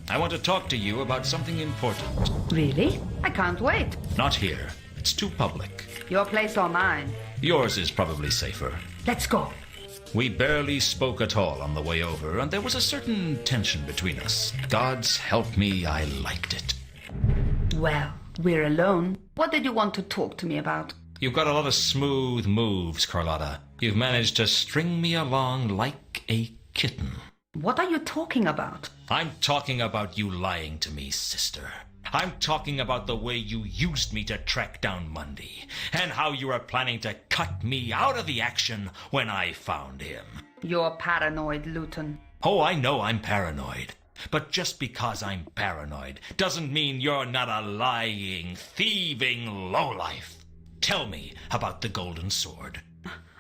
I want to talk to you about something important. really? I can't wait. Not here. It's too public. Your place or mine? Yours is probably safer. Let's go. We barely spoke at all on the way over, and there was a certain tension between us. Gods help me, I liked it. Well, we're alone. What did you want to talk to me about? You've got a lot of smooth moves, Carlotta. You've managed to string me along like a kitten. What are you talking about? I'm talking about you lying to me, sister. I'm talking about the way you used me to track down Mundy, and how you were planning to cut me out of the action when I found him. You're paranoid, Luton. Oh, I know I'm paranoid. But just because I'm paranoid doesn't mean you're not a lying, thieving lowlife. Tell me about the golden sword.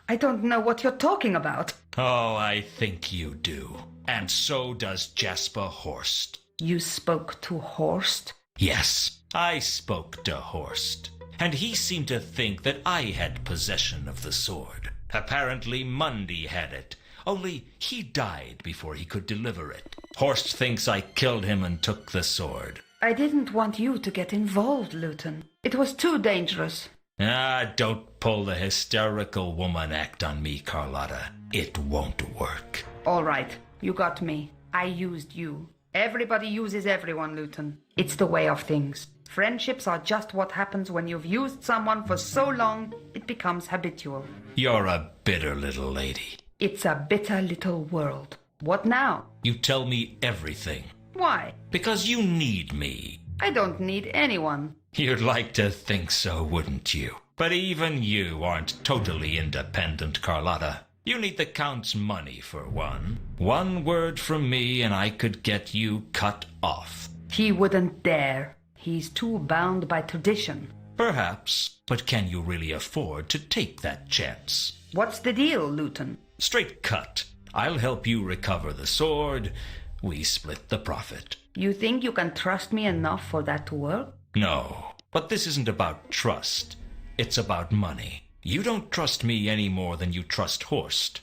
I don't know what you're talking about. Oh, I think you do. And so does Jasper Horst. You spoke to Horst? Yes, I spoke to Horst. And he seemed to think that I had possession of the sword. Apparently Mundy had it. Only he died before he could deliver it. Horst thinks I killed him and took the sword. I didn't want you to get involved, Luton. It was too dangerous. Ah, don't pull the hysterical woman act on me, Carlotta. It won't work. All right, you got me. I used you. Everybody uses everyone, Luton. It's the way of things. Friendships are just what happens when you've used someone for so long, it becomes habitual. You're a bitter little lady. It's a bitter little world. What now? You tell me everything. Why? Because you need me. I don't need anyone. You'd like to think so, wouldn't you? But even you aren't totally independent, Carlotta. You need the Count's money, for one. One word from me and I could get you cut off. He wouldn't dare. He's too bound by tradition. Perhaps, but can you really afford to take that chance? What's the deal, Luton? Straight cut. I'll help you recover the sword. We split the profit. You think you can trust me enough for that to work? No, but this isn't about trust. It's about money. You don't trust me any more than you trust Horst.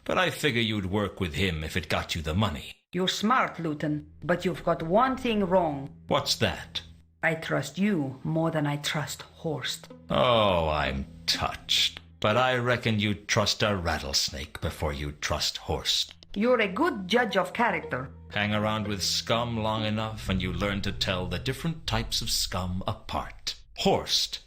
But I figure you'd work with him if it got you the money. You're smart, Luton, but you've got one thing wrong. What's that? I trust you more than I trust Horst. Oh, I'm touched. But I reckon you'd trust a rattlesnake before you'd trust Horst. You're a good judge of character. Hang around with scum long enough and you learn to tell the different types of scum apart. Horst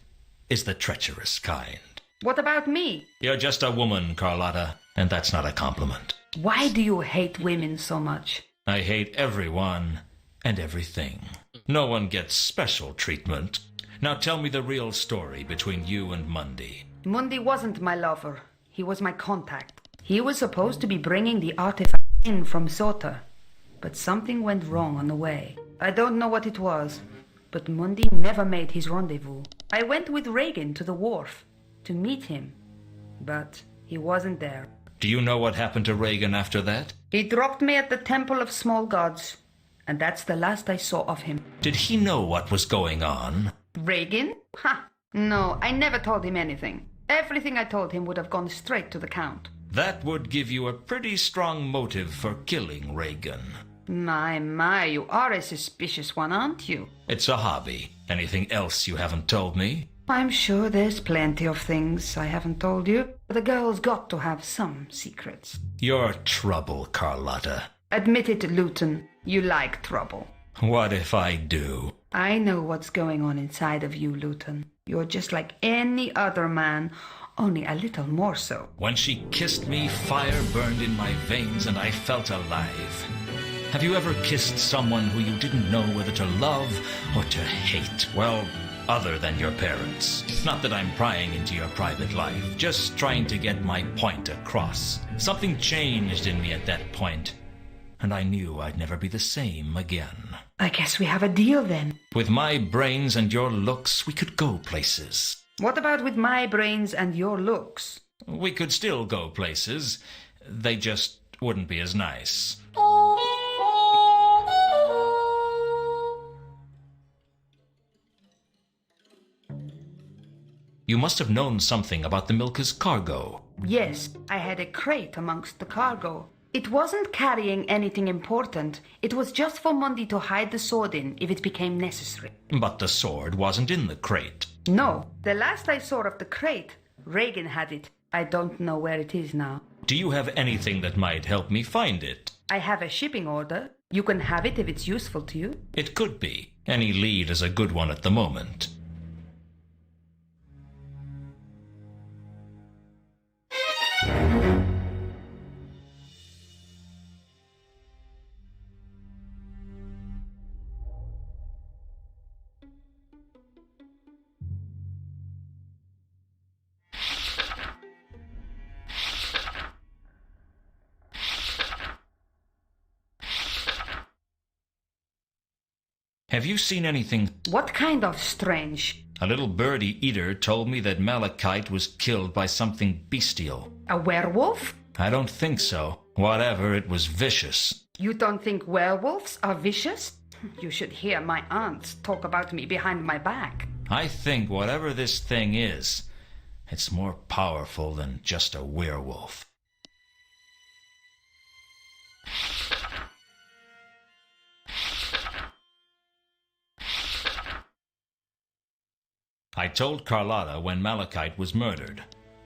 is the treacherous kind. What about me? You're just a woman, Carlotta, and that's not a compliment. Why do you hate women so much? I hate everyone and everything. No one gets special treatment. Now tell me the real story between you and Mundy. Mundy wasn't my lover. He was my contact. He was supposed to be bringing the artifact in from Sota. But something went wrong on the way. I don't know what it was, but Mundy never made his rendezvous. I went with Reagan to the wharf to meet him, but he wasn't there. Do you know what happened to Reagan after that? He dropped me at the Temple of Small Gods, and that's the last I saw of him. Did he know what was going on? Reagan? Ha! No, I never told him anything. Everything I told him would have gone straight to the Count. That would give you a pretty strong motive for killing Reagan. My, you are a suspicious one, aren't you? It's a hobby. Anything else you haven't told me? I'm sure there's plenty of things I haven't told you. The girl's got to have some secrets. You're trouble, Carlotta. Admit it, Luton. You like trouble. What if I do? I know what's going on inside of you, Luton. You're just like any other man, only a little more so. When she kissed me, fire burned in my veins and I felt alive. Have you ever kissed someone who you didn't know whether to love or to hate? Well, other than your parents. Not that I'm prying into your private life, just trying to get my point across. Something changed in me at that point, and I knew I'd never be the same again. I guess we have a deal then. With my brains and your looks, we could go places. What about with my brains and your looks? We could still go places. They just wouldn't be as nice. You must have known something about the Milka's cargo. Yes, I had a crate amongst the cargo. It wasn't carrying anything important. It was just for Mundi to hide the sword in if it became necessary. But the sword wasn't in the crate. No, the last I saw of the crate, Reagan had it. I don't know where it is now. Do you have anything that might help me find it? I have a shipping order. You can have it if it's useful to you. It could be. Any lead is a good one at the moment. Have you seen anything? What kind of strange? A little birdie eater told me that Malachite was killed by something bestial. A werewolf? I don't think so. Whatever, it was vicious. You don't think werewolves are vicious? You should hear my aunts talk about me behind my back. I think whatever this thing is, it's more powerful than just a werewolf. I told Carlotta when Malachite was murdered,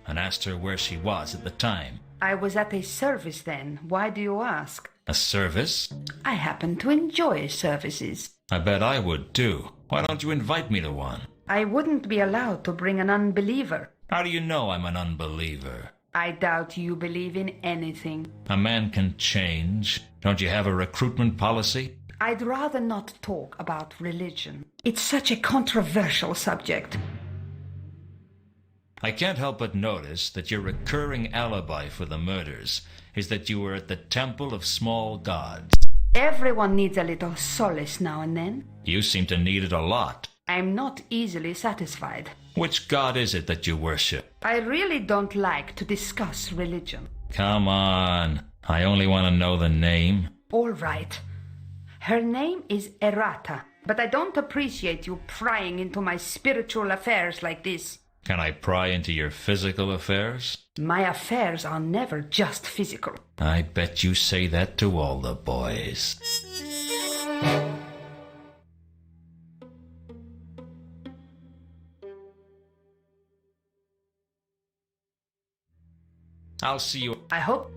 and asked her where she was at the time. I was at a service then. Why do you ask? A service? I happen to enjoy services. I bet I would too. Why don't you invite me to one? I wouldn't be allowed to bring an unbeliever. How do you know I'm an unbeliever? I doubt you believe in anything. A man can change. Don't you have a recruitment policy? I'd rather not talk about religion. It's such a controversial subject. I can't help but notice that your recurring alibi for the murders is that you were at the Temple of Small Gods. Everyone needs a little solace now and then. You seem to need it a lot. I'm not easily satisfied. Which god is it that you worship? I really don't like to discuss religion. Come on. I only want to know the name. All right. Her name is Errata, but I don't appreciate you prying into my spiritual affairs like this. Can I pry into your physical affairs? My affairs are never just physical. I bet you say that to all the boys. I'll see you. I hope.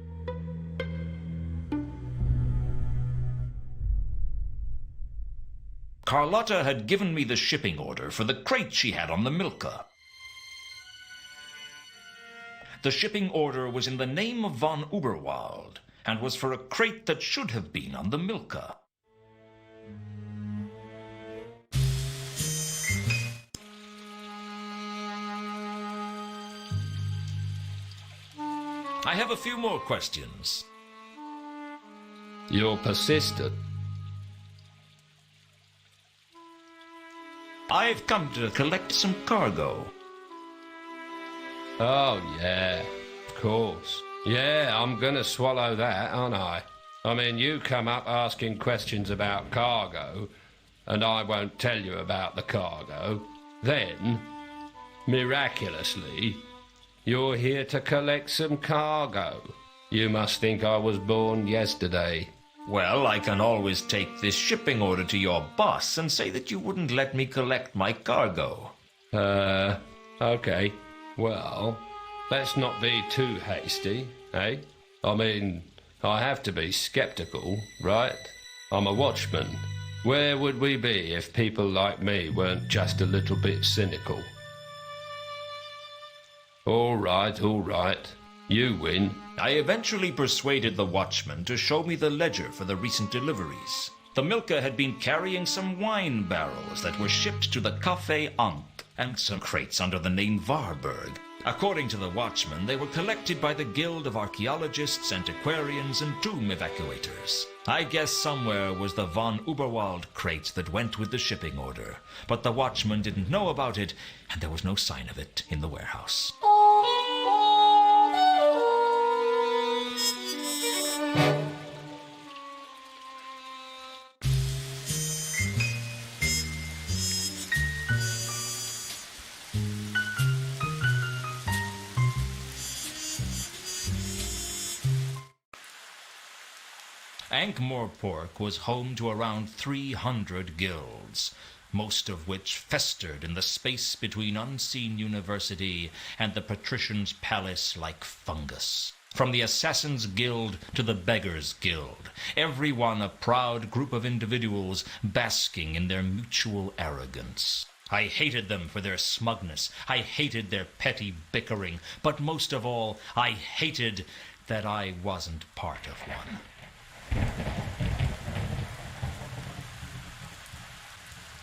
Carlotta had given me the shipping order for the crate she had on the Milka. The shipping order was in the name of von Uberwald, and was for a crate that should have been on the Milka. I have a few more questions. You're persistent. I've come to collect some cargo. Oh, yeah, of course. Yeah, I'm gonna swallow that, aren't I? I mean, you come up asking questions about cargo, and I won't tell you about the cargo. Then, miraculously, you're here to collect some cargo. You must think I was born yesterday. Well, I can always take this shipping order to your boss and say that you wouldn't let me collect my cargo. Okay. Well, let's not be too hasty, eh? I mean, I have to be skeptical, right? I'm a watchman. Where would we be if people like me weren't just a little bit cynical? All right. You win. I eventually persuaded the watchman to show me the ledger for the recent deliveries. The Milka had been carrying some wine barrels that were shipped to the Café Ankh and some crates under the name Varberg. According to the watchman, they were collected by the Guild of Archaeologists, Antiquarians, and Tomb Evacuators. I guess somewhere was the von Uberwald crate that went with the shipping order, but the watchman didn't know about it, and there was no sign of it in the warehouse. Ankh-Morpork was home to around 300 guilds, most of which festered in the space between Unseen University and the Patrician's Palace like fungus. From the Assassin's Guild to the Beggar's Guild, every one a proud group of individuals basking in their mutual arrogance. I hated them for their smugness. I hated their petty bickering. But most of all, I hated that I wasn't part of one.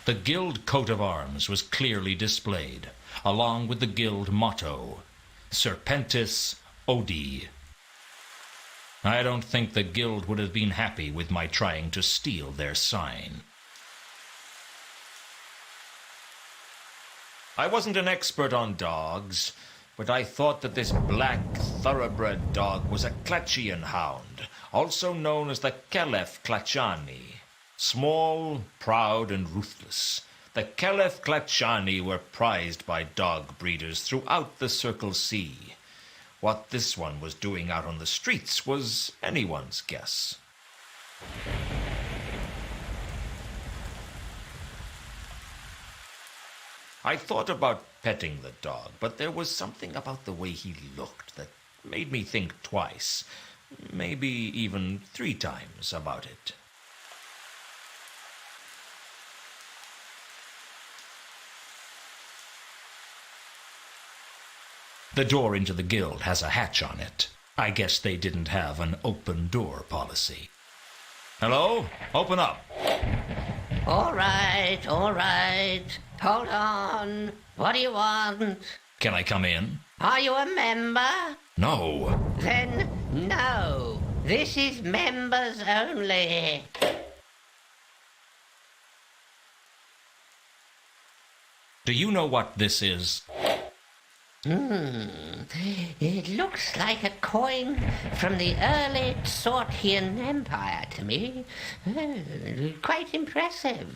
The guild coat of arms was clearly displayed, along with the guild motto, Serpentis Odi. I don't think the guild would have been happy with my trying to steal their sign. I wasn't an expert on dogs, but I thought that this black thoroughbred dog was a Klachian hound, also known as the Kelef Klachani. Small, proud, and ruthless, the Kelef Klachani were prized by dog breeders throughout the Circle Sea. What this one was doing out on the streets was anyone's guess. I thought about petting the dog, but there was something about the way he looked that made me think twice, maybe even 3 times about it. The door into the guild has a hatch on it. I guess they didn't have an open door policy. Hello? Open up. All right. Hold on. What do you want? Can I come in? Are you a member? No. Then no. This is members only. Do you know what this is? It looks like a coin from the early Sortian Empire to me. Quite impressive.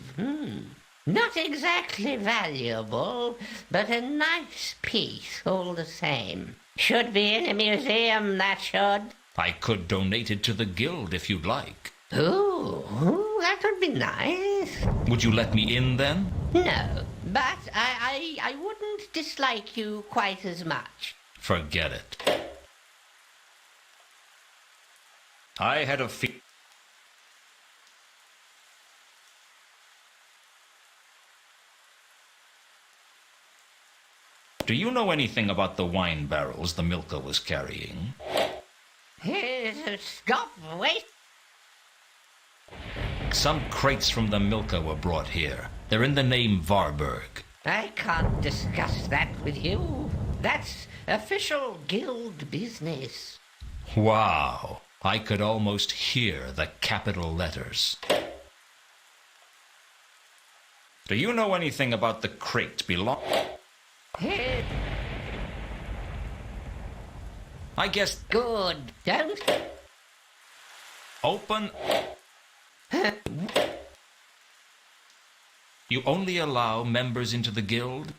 Not exactly valuable, but a nice piece all the same. Should be in a museum, that should. I could donate it to the guild if you'd like. Ooh, that would be nice. Would you let me in then? No, but I wouldn't dislike you quite as much. Forget it. I had a feeling. Do you know anything about the wine barrels the Milka was carrying? Stop, wait. Some crates from the Milka were brought here. They're in the name Varberg. I can't discuss that with you. That's official guild business. Wow. I could almost hear the capital letters. Do you know anything about the crate belong? I guess... Good. Don't... Open... You only allow members into the guild?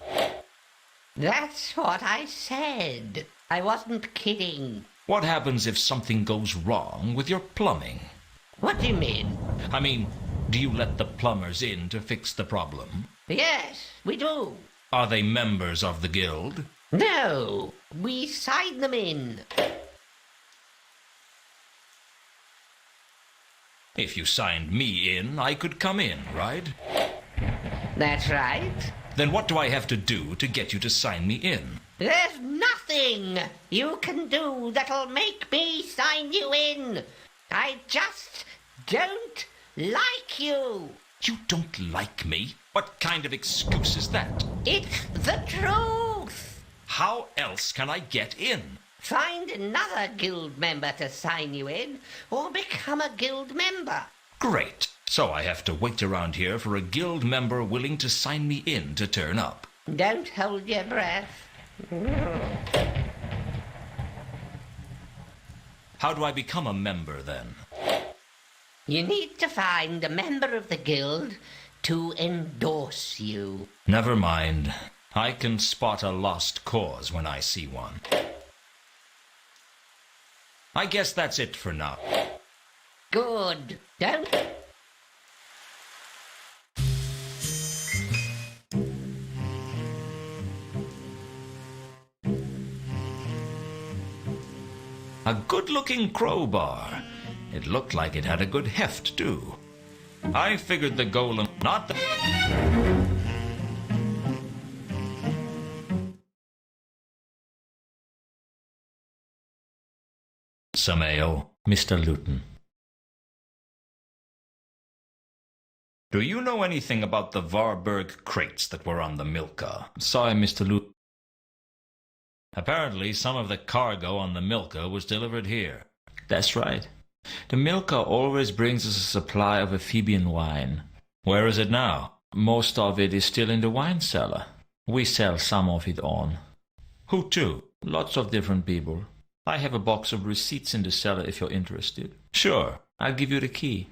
That's what I said. I wasn't kidding. What happens if something goes wrong with your plumbing? What do you mean? I mean, do you let the plumbers in to fix the problem? Yes, we do. Are they members of the guild? No, we sign them in. If you signed me in, I could come in, right? That's right. Then what do I have to do to get you to sign me in? There's nothing you can do that'll make me sign you in. I just don't Like you. You don't like me? What kind of excuse is that? It's the truth. How else can I get in? Find another guild member to sign you in, or become a guild member. Great. So I have to wait around here for a guild member willing to sign me in to turn up. Don't hold your breath. How do I become a member then? You need to find a member of the guild to endorse you. Never mind. I can spot a lost cause when I see one. I guess that's it for now. Good. Don't... A good-looking crowbar. It looked like it had a good heft, too. I figured the golem, not the... Some ale, Mr. Luton. Do you know anything about the Varberg crates that were on the Milka? Sorry, Mr. Luton. Apparently, some of the cargo on the Milka was delivered here. That's right. The Milka always brings us a supply of amphibian wine. Where is it now? Most of it is still in the wine cellar. We sell some of it on. Who to? Lots of different people. I have a box of receipts in the cellar if you're interested. Sure. I'll give you the key.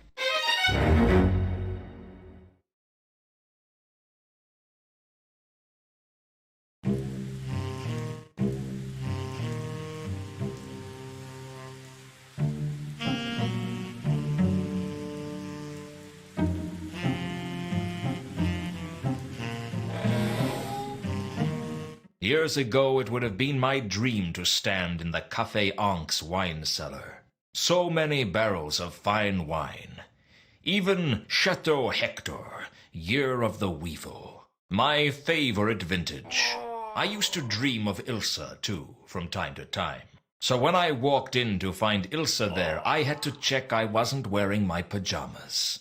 Years ago, it would have been my dream to stand in the Café Ank's wine cellar. So many barrels of fine wine. Even Chateau Hector, Year of the Weevil. My favorite vintage. I used to dream of Ilsa, too, from time to time. So when I walked in to find Ilsa there, I had to check I wasn't wearing my pajamas.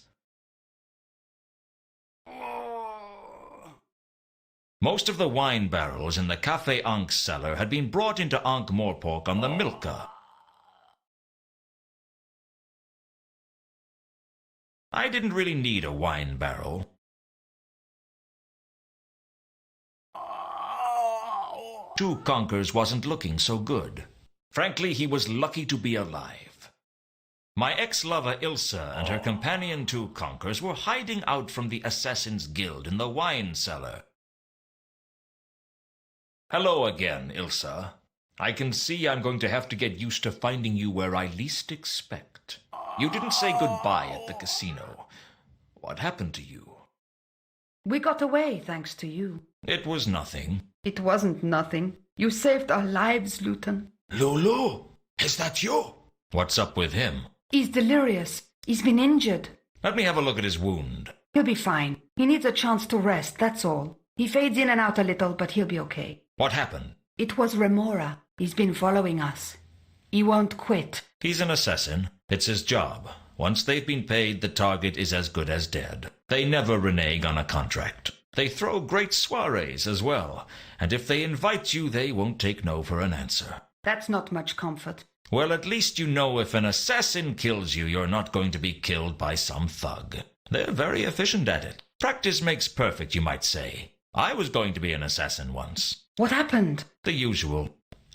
Most of the wine barrels in the Café Ank's cellar had been brought into Ankh-Morpork on the Milka. I didn't really need a wine barrel. Two Conkers wasn't looking so good. Frankly, he was lucky to be alive. My ex-lover Ilsa and her companion Two Conkers were hiding out from the Assassin's Guild in the wine cellar. Hello again, Ilsa. I can see I'm going to have to get used to finding you where I least expect. You didn't say goodbye at the casino. What happened to you? We got away, thanks to you. It was nothing. It wasn't nothing. You saved our lives, Luton. Lulu, is that you? What's up with him? He's delirious. He's been injured. Let me have a look at his wound. He'll be fine. He needs a chance to rest, that's all. He fades in and out a little, but he'll be okay. What happened? It was Remora. He's been following us. He won't quit. He's an assassin. It's his job. Once they've been paid, the target is as good as dead. They never renege on a contract. They throw great soirees as well, and if they invite you, they won't take no for an answer. That's not much comfort. Well, at least you know if an assassin kills you, you're not going to be killed by some thug. They're very efficient at it. Practice makes perfect, you might say. I was going to be an assassin once. What happened? The usual.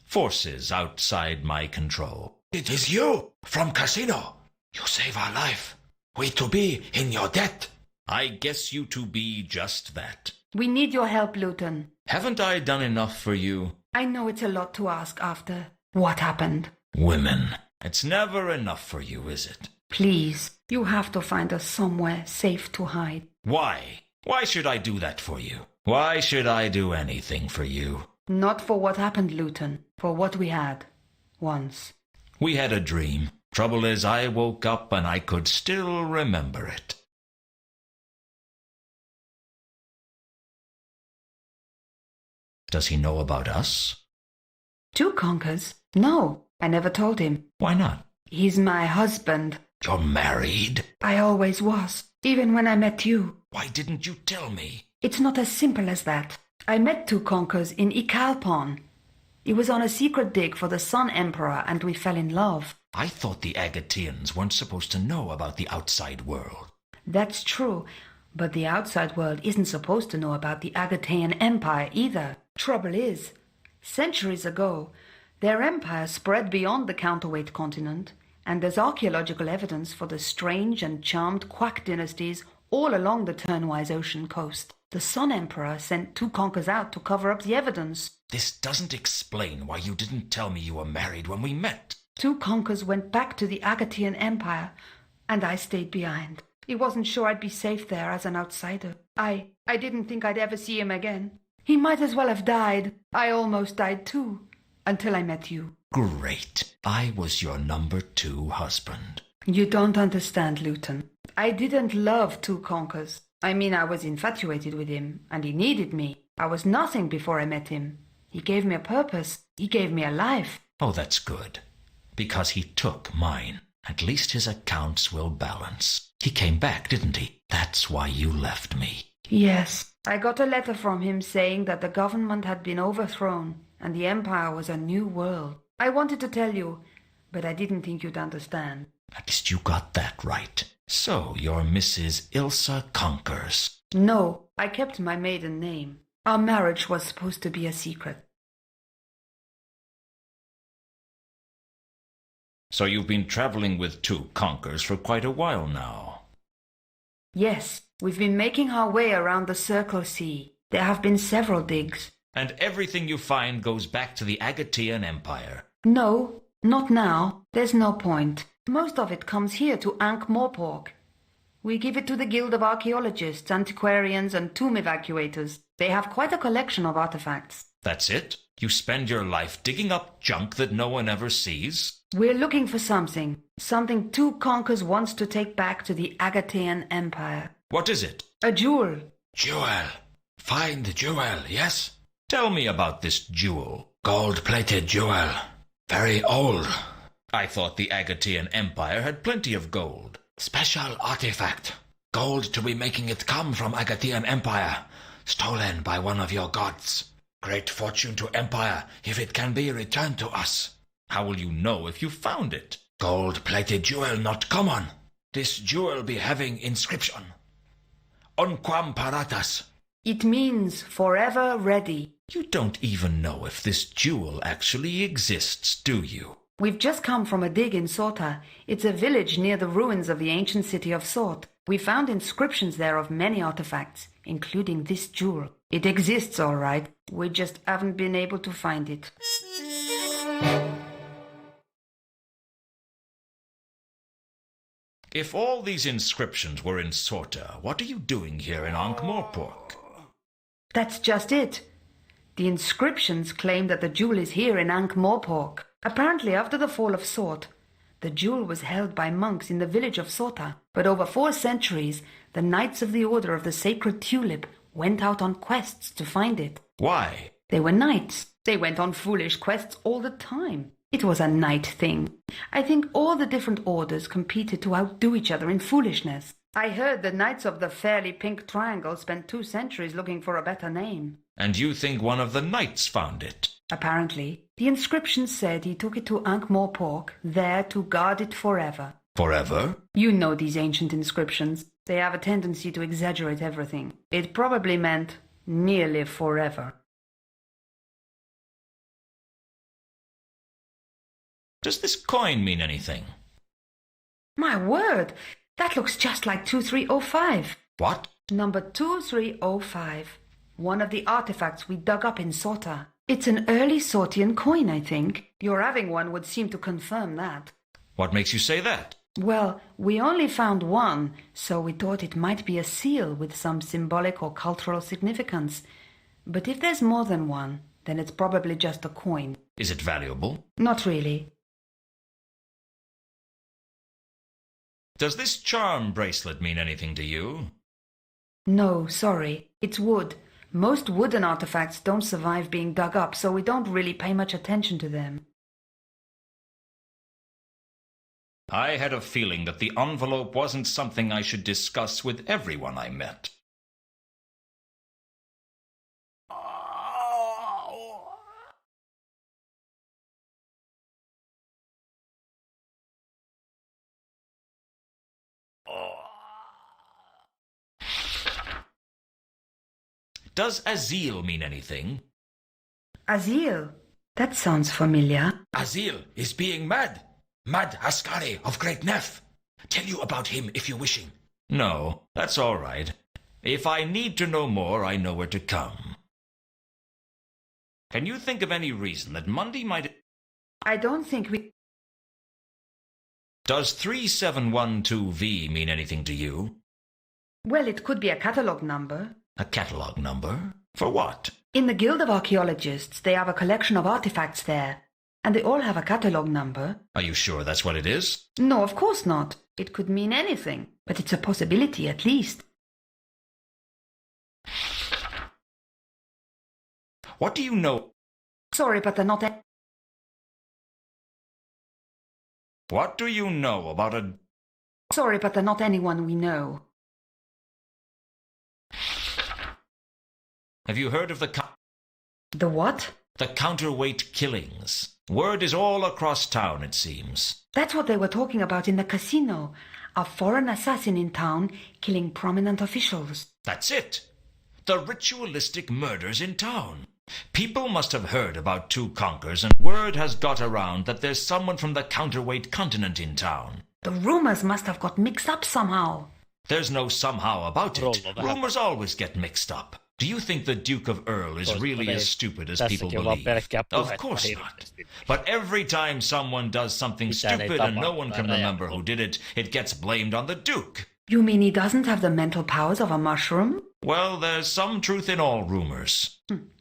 Forces outside my control. It is you, from Casino. You save our life. We to be in your debt. I guess you to be just that. We need your help, Luton. Haven't I done enough for you? I know it's a lot to ask after what happened. Women. It's never enough for you, is it? Please, you have to find us somewhere safe to hide. Why? Why should I do that for you? Why should I do anything for you? Not for what happened, Luton. For what we had. Once. We had a dream. Trouble is, I woke up and I could still remember it. Does he know about us? Two Conkers? No, I never told him. Why not? He's my husband. You're married? I always was, even when I met you. Why didn't you tell me? It's not as simple as that. I met two conkers in Ikalpon. He was on a secret dig for the Sun Emperor, and we fell in love. I thought the Agateans weren't supposed to know about the outside world. That's true, but the outside world isn't supposed to know about the Agatean Empire either. Trouble is, centuries ago, their empire spread beyond the counterweight continent, and there's archaeological evidence for the strange and charmed Quack dynasties all along the Turnwise Ocean coast. The Sun Emperor sent two conkers out to cover up the evidence. This doesn't explain why you didn't tell me you were married when we met. Two conkers went back to the Agatean Empire, and I stayed behind. He wasn't sure I'd be safe there as an outsider. I didn't think I'd ever see him again. He might as well have died. I almost died too, until I met you. Great. I was your number 2 husband. You don't understand, Luton. I didn't love two conkers. I mean, I was infatuated with him, and he needed me. I was nothing before I met him. He gave me a purpose. He gave me a life. Oh, that's good. Because he took mine. At least his accounts will balance. He came back, didn't he? That's why you left me. Yes. I got a letter from him saying that the government had been overthrown, and the Empire was a new world. I wanted to tell you, but I didn't think you'd understand. At least you got that right. So, you're Mrs. Ilsa Conkers. No, I kept my maiden name. Our marriage was supposed to be a secret. So you've been traveling with two conkers for quite a while now. Yes, we've been making our way around the Circle Sea. There have been several digs. And everything you find goes back to the Agatean Empire. No, not now. There's no point. Most of it comes here to Ankh-Morpork. We give it to the Guild of Archaeologists, Antiquarians, and Tomb Evacuators. They have quite a collection of artifacts. That's it? You spend your life digging up junk that no one ever sees? We're looking for something. Something two conkers wants to take back to the Agatean Empire. What is it? A jewel. Jewel. Find the jewel, yes? Tell me about this jewel. Gold-plated jewel. Very old. I thought the Agatean Empire had plenty of gold. Special artifact. Gold to be making it come from Agatean Empire. Stolen by one of your gods. Great fortune to Empire if it can be returned to us. How will you know if you found it? Gold-plated jewel not common. This jewel be having inscription. Unquam paratas. It means forever ready. You don't even know if this jewel actually exists, do you? We've just come from a dig in Sorta. It's a village near the ruins of the ancient city of Sort. We found inscriptions there of many artifacts, including this jewel. It exists, all right. We just haven't been able to find it. If all these inscriptions were in Sorta, what are you doing here in Ankh-Morpork? That's just it. The inscriptions claim that the jewel is here in Ankh-Morpork. Apparently, after the fall of Sort, the jewel was held by monks in the village of Sorta. But over 4 centuries, the Knights of the Order of the Sacred Tulip went out on quests to find it. Why? They were knights. They went on foolish quests all the time. It was a knight thing. I think all the different orders competed to outdo each other in foolishness. I heard the Knights of the Fairly Pink Triangle spent 2 centuries looking for a better name. And you think one of the knights found it? Apparently. The inscription said he took it to Ankh-Morpork, there to guard it forever. Forever? You know these ancient inscriptions. They have a tendency to exaggerate everything. It probably meant nearly forever. Does this coin mean anything? My word! That looks just like 2305. What? Number 2305. One of the artifacts we dug up in Sorta. It's an early Sortian coin, I think. Your having one would seem to confirm that. What makes you say that? Well, we only found one, so we thought it might be a seal with some symbolic or cultural significance. But if there's more than one, then it's probably just a coin. Is it valuable? Not really. Does this charm bracelet mean anything to you? No, sorry. It's wood. Most wooden artifacts don't survive being dug up, so we don't really pay much attention to them. I had a feeling that the envelope wasn't something I should discuss with everyone I met. Does Azil mean anything? Azil? That sounds familiar. Azil is being mad. Mad Askari of Great Nef. Tell you about him if you're wishing. No, that's all right. If I need to know more, I know where to come. Can you think of any reason that Monday might... I don't think we... Does 3712V mean anything to you? Well, it could be a catalogue number. A catalogue number? For what? In the Guild of Archaeologists, they have a collection of artifacts there, and they all have a catalogue number. Are you sure that's what it is? No, of course not. It could mean anything, but it's a possibility at least. What do you know? Sorry, but they're not... What do you know about a... Sorry, but they're not anyone we know. Have you heard of The what? the counterweight killings? Word is all across town, it seems. That's what they were talking about in the casino. A foreign assassin in town killing prominent officials. That's it. The ritualistic murders in town. People must have heard about two conkers, and word has got around that there's someone from the counterweight continent in town. The rumors must have got mixed up somehow. There's no somehow about it. Rumors always get mixed up. Do you think the Duke of Earl is really as stupid as people believe? Of course not. But every time someone does something stupid and no one can remember who did it, it gets blamed on the Duke. You mean he doesn't have the mental powers of a mushroom? Well, there's some truth in all rumors.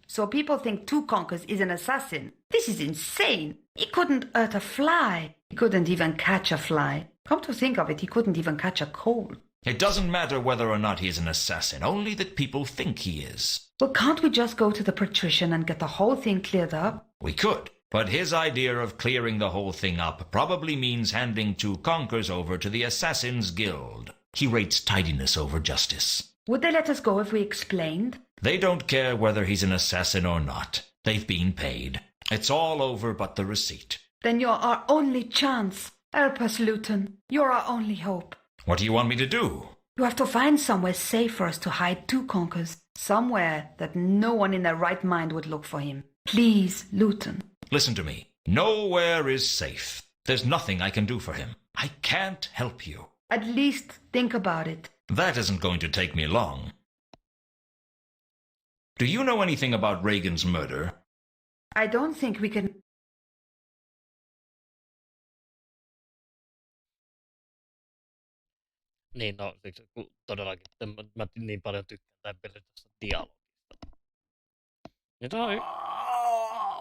So people think Two Conkers is an assassin. This is insane. He couldn't hurt a fly. He couldn't even catch a fly. Come to think of it, he couldn't even catch a cold. It doesn't matter whether or not he's an assassin, only that people think he is. Well, can't we just go to the patrician and get the whole thing cleared up? We could, but his idea of clearing the whole thing up probably means handing Two Conkers over to the Assassin's Guild. He rates tidiness over justice. Would they let us go if we explained? They don't care whether he's an assassin or not. They've been paid. It's all over but the receipt. Then you're our only chance. Help us, Luton. You're our only hope. What do you want me to do? You have to find somewhere safe for us to hide Two Conkers. Somewhere that no one in their right mind would look for him. Please, Luton. Listen to me. Nowhere is safe. There's nothing I can do for him. I can't help you. At least think about it. That isn't going to take me long. Do you know anything about Reagan's murder? I don't think we can... Niin, no siksi kun todellakin mä niin paljon tykkään tämän pelin tästä dialogista. Ja toi,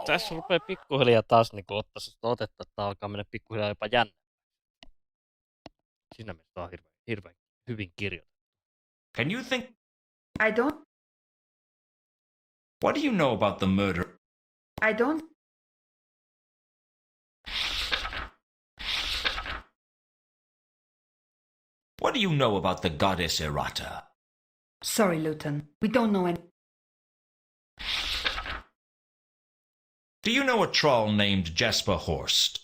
tässä rupeaa pikkuhiljaa taas niin ottaa sitä otetta, että tää alkaa mennä pikkuhiljaa jopa jännä. Siinä mielessä tää on hirveän hyvin kirjoitettu. Can you think... I don't... What do you know about the murder? I don't... What do you know about the goddess Errata? Sorry, Luton. We don't know any... Do you know a troll named Jasper Horst?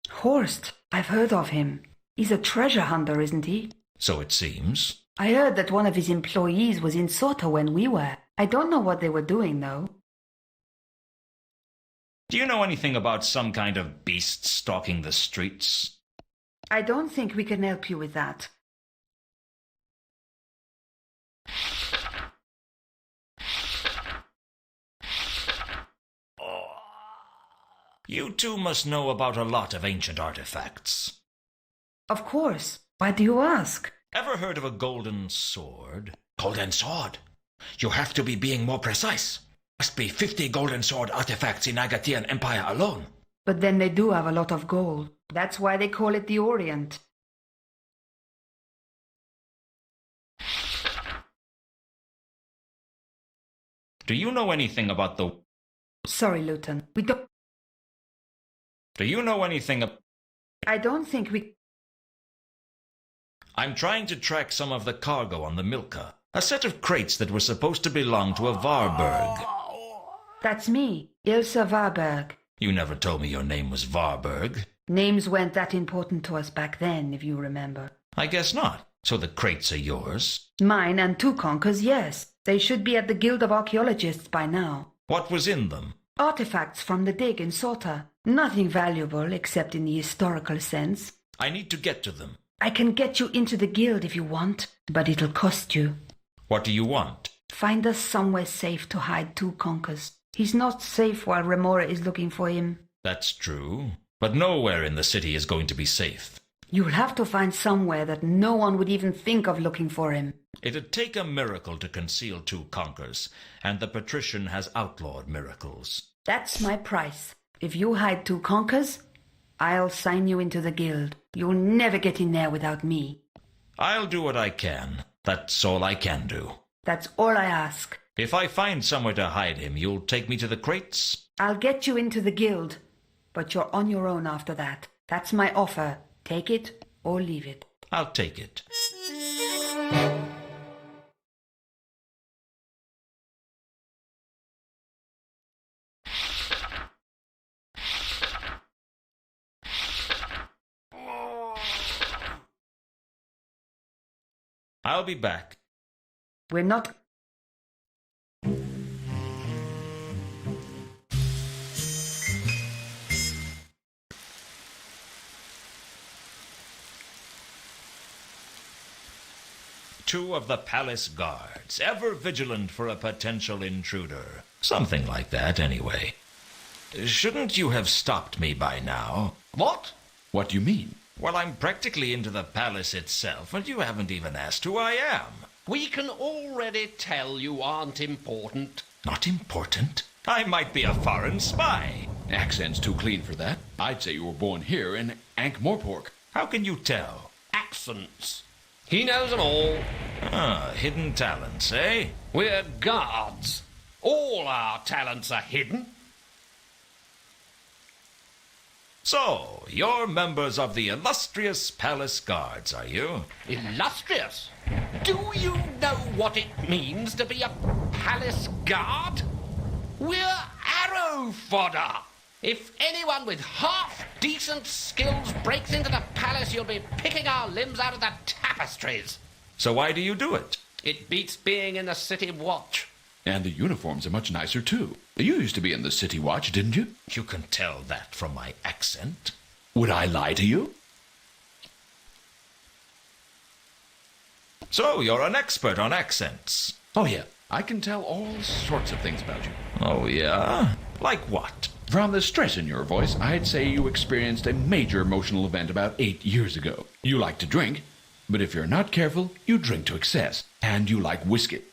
Horst? I've heard of him. He's a treasure hunter, isn't he? So it seems. I heard that one of his employees was in Sota when we were. I don't know what they were doing, though. Do you know anything about some kind of beast stalking the streets? I don't think we can help you with that. You two must know about a lot of ancient artifacts. Of course. Why do you ask? Ever heard of a golden sword? Golden sword? You have to be being more precise. Must be 50 golden sword artifacts in Agatian Empire alone. But then they do have a lot of gold. That's why they call it the Orient. Do you know anything about the... Sorry, Luton. We don't... Do you know anything I don't think we... I'm trying to track some of the cargo on the Milka. A set of crates that were supposed to belong to a Varberg. That's me, Ilsa Varberg. You never told me your name was Varberg. Names weren't that important to us back then, if you remember. I guess not. So the crates are yours? Mine and two conkers, yes. They should be at the Guild of Archaeologists by now. What was in them? Artifacts from the dig in Sota. Nothing valuable except in the historical sense. I need to get to them. I can get you into the guild if you want, but it'll cost you. What do you want? Find us somewhere safe to hide two conkers. He's not safe while Remora is looking for him. That's true. But nowhere in the city is going to be safe. You'll have to find somewhere that no one would even think of looking for him. It'd take a miracle to conceal two conkers, and the patrician has outlawed miracles. That's my price. If you hide two conkers, I'll sign you into the guild. You'll never get in there without me. I'll do what I can. That's all I can do. That's all I ask. If I find somewhere to hide him, you'll take me to the crates? I'll get you into the guild, but you're on your own after that. That's my offer. Take it or leave it. I'll take it. I'll be back. We're not... Two of the palace guards, ever vigilant for a potential intruder. Something like that, anyway. Shouldn't you have stopped me by now? What? What do you mean? Well, I'm practically into the palace itself, and you haven't even asked who I am. We can already tell you aren't important. Not important? I might be a foreign spy. Accent's too clean for that. I'd say you were born here in Ankh-Morpork. How can you tell? Accents. He knows them all. Ah, hidden talents, eh? We're guards. All our talents are hidden. So, you're members of the illustrious palace guards, are you? Illustrious? Do you know what it means to be a palace guard? We're arrow fodder. If anyone with half-decent skills breaks into the palace, you'll be picking our limbs out of the tapestries. So why do you do it? It beats being in the city watch. And the uniforms are much nicer, too. You used to be in the city watch, didn't you? You can tell that from my accent. Would I lie to you? So, you're an expert on accents. Oh, yeah. I can tell all sorts of things about you. Oh, yeah? Like what? From the stress in your voice, I'd say you experienced a major emotional event about 8 years ago. You like to drink, but if you're not careful, you drink to excess. And you like whiskey.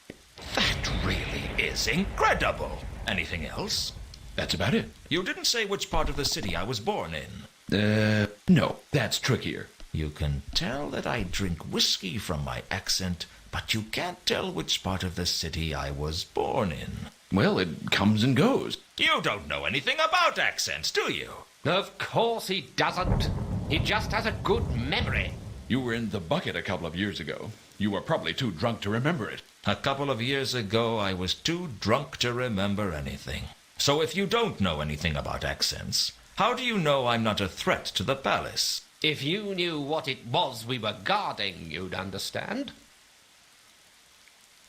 That really is incredible. Anything else? That's about it. You didn't say which part of the city I was born in. No, that's trickier. You can tell that I drink whiskey from my accent, but you can't tell which part of the city I was born in. Well, it comes and goes. You don't know anything about accents, do you? Of course he doesn't. He just has a good memory. You were in the bucket a couple of years ago. You were probably too drunk to remember it. A couple of years ago, I was too drunk to remember anything. So if you don't know anything about accents, how do you know I'm not a threat to the palace? If you knew what it was we were guarding, you'd understand.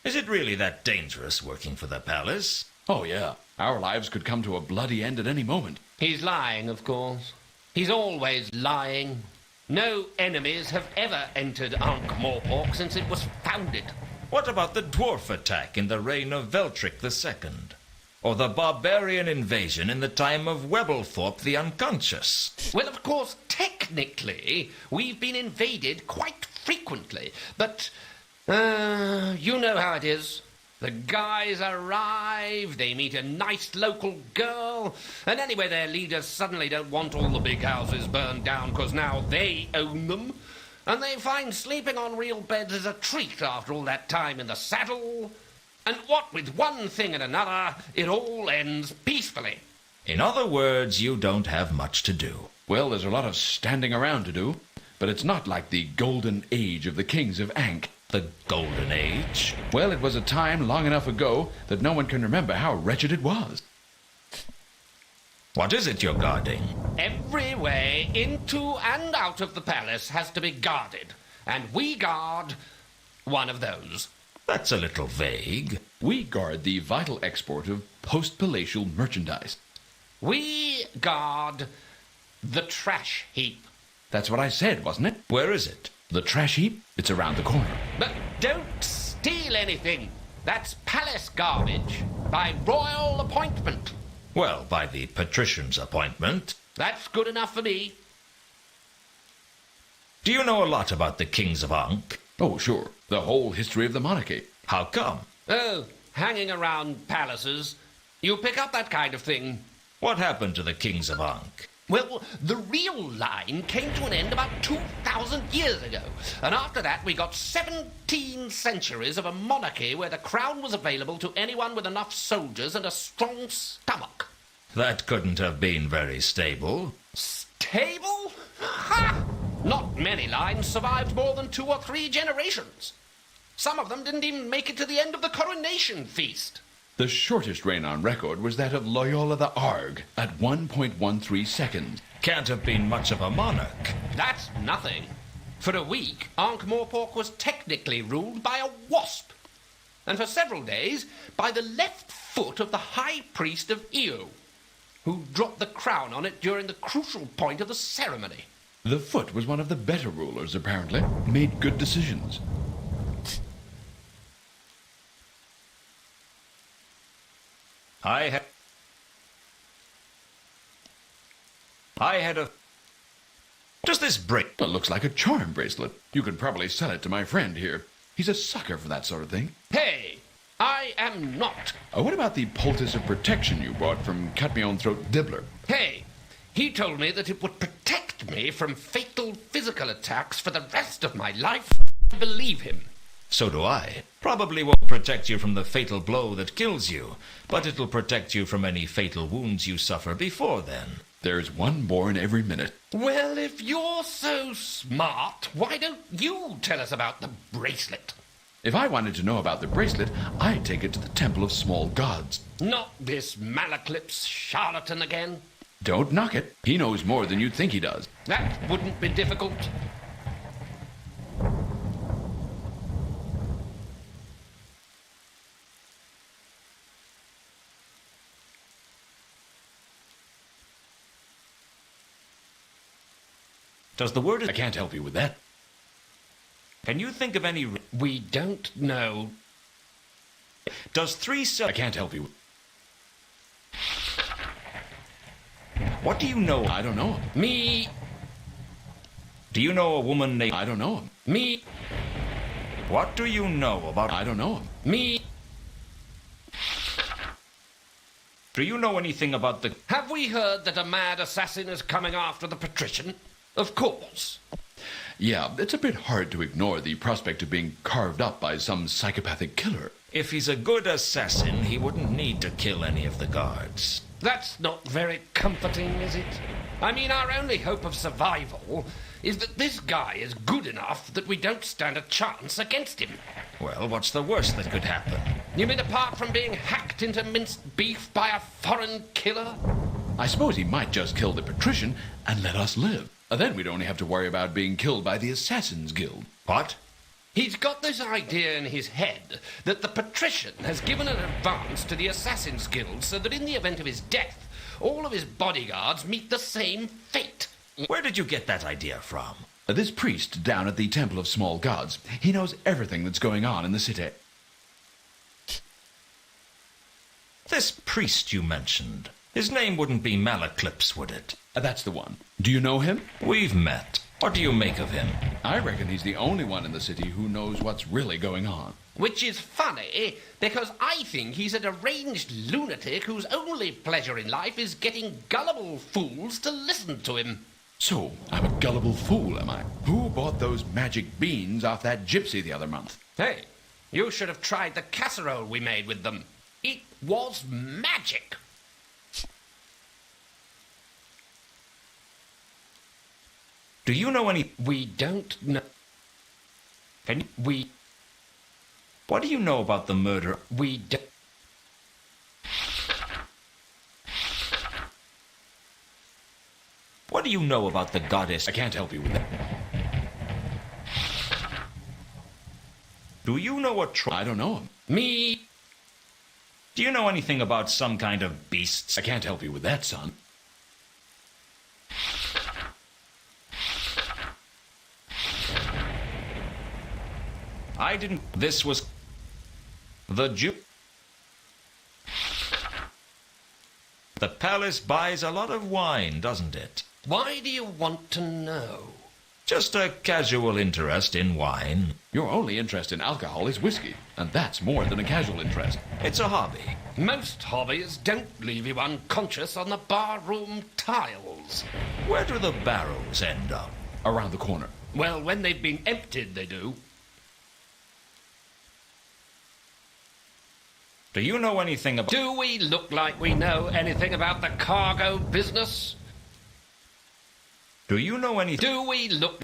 Is it really that dangerous working for the palace? Oh, yeah. Our lives could come to a bloody end at any moment. He's lying, of course. He's always lying. No enemies have ever entered Ankh-Morpork since it was founded. What about the dwarf attack in the reign of Veltric II? Or the barbarian invasion in the time of Webblethorpe the Unconscious? Well, of course, technically, we've been invaded quite frequently, but, you know how it is. The guys arrive, they meet a nice local girl, and anyway, their leaders suddenly don't want all the big houses burned down because now they own them, and they find sleeping on real beds is a treat after all that time in the saddle. And what with one thing and another, it all ends peacefully. In other words, you don't have much to do. Well, there's a lot of standing around to do, but it's not like the golden age of the kings of Ankh. The Golden Age? Well, it was a time long enough ago that no one can remember how wretched it was. What is it you're guarding? Every way into and out of the palace has to be guarded, and we guard one of those. That's a little vague. We guard the vital export of post-palatial merchandise. We guard the trash heap. That's what I said, wasn't it? Where is it? The trash heap? It's around the corner. But don't steal anything. That's palace garbage by royal appointment. Well, by the patrician's appointment. That's good enough for me. Do you know a lot about the kings of Ankh? Oh, sure. The whole history of the monarchy. How come? Oh, hanging around palaces. You pick up that kind of thing. What happened to the kings of Ankh? Well, the real line came to an end about 2,000 years ago. And after that, we got 17 centuries of a monarchy where the crown was available to anyone with enough soldiers and a strong stomach. That couldn't have been very stable. Stable? Ha! Not many lines survived more than 2 or 3 generations. Some of them didn't even make it to the end of the coronation feast. The shortest reign on record was that of Loyola the Arg at 1.13 seconds. Can't have been much of a monarch. That's nothing. For a week, Ankh-Morpork was technically ruled by a wasp. And for several days, by the left foot of the high priest of Io, who dropped the crown on it during the crucial point of the ceremony. The foot was one of the better rulers, apparently. Made good decisions. I had a... Does this break? It looks like a charm bracelet. You could probably sell it to my friend here. He's a sucker for that sort of thing. Hey, I am not. What about the poultice of protection you bought from Cut-Me-Own-Throat Dibbler? Hey, he told me that it would protect me from fatal physical attacks for the rest of my life. I believe him. So do I. Probably won't protect you from the fatal blow that kills you, but it'll protect you from any fatal wounds you suffer before then. There's one born every minute. Well, if you're so smart, why don't you tell us about the bracelet? If I wanted to know about the bracelet, I'd take it to the Temple of Small Gods. Not this Malaclip's charlatan again. Don't knock it. He knows more than you'd think he does. That wouldn't be difficult. Does the word... I can't help you with that. Can you think of any... We don't know. Does 3 I can't help you. What do you know? I don't know him. Me. Do you know a woman named... I don't know him. Me. What do you know about... I don't know him. Me. Do you know anything about the... Have we heard that a mad assassin is coming after the patrician? Of course. Yeah, it's a bit hard to ignore the prospect of being carved up by some psychopathic killer. If he's a good assassin, he wouldn't need to kill any of the guards. That's not very comforting, is it? I mean, our only hope of survival is that this guy is good enough that we don't stand a chance against him. Well, what's the worst that could happen? You mean apart from being hacked into minced beef by a foreign killer? I suppose he might just kill the patrician and let us live. Then we'd only have to worry about being killed by the Assassin's Guild. What? He's got this idea in his head that the patrician has given an advance to the Assassin's Guild so that in the event of his death, all of his bodyguards meet the same fate. Where did you get that idea from? This priest down at the Temple of Small Gods, he knows everything that's going on in the city. This priest you mentioned, his name wouldn't be Malaclips, would it? That's the one. Do you know him? We've met. What do you make of him? I reckon he's the only one in the city who knows what's really going on. Which is funny, because I think he's a deranged lunatic whose only pleasure in life is getting gullible fools to listen to him. So, I'm a gullible fool, am I? Who bought those magic beans off that gypsy the other month? Hey, you should have tried the casserole we made with them. It was magic. Do you know any... We don't know. What do you know about the murder? We don't. What do you know about the goddess? I can't help you with that. Do you know what I don't know him. Me. Do you know anything about some kind of beasts? I can't help you with that, son. I didn't... This was... The Jew... The palace buys a lot of wine, doesn't it? Why do you want to know? Just a casual interest in wine. Your only interest in alcohol is whiskey, and that's more than a casual interest. It's a hobby. Most hobbies don't leave you unconscious on the barroom tiles. Where do the barrels end up? Around the corner. Well, when they've been emptied, they do. Do you know anything about... Do we look like we know anything about the cargo business? Do you know anything... Do we look...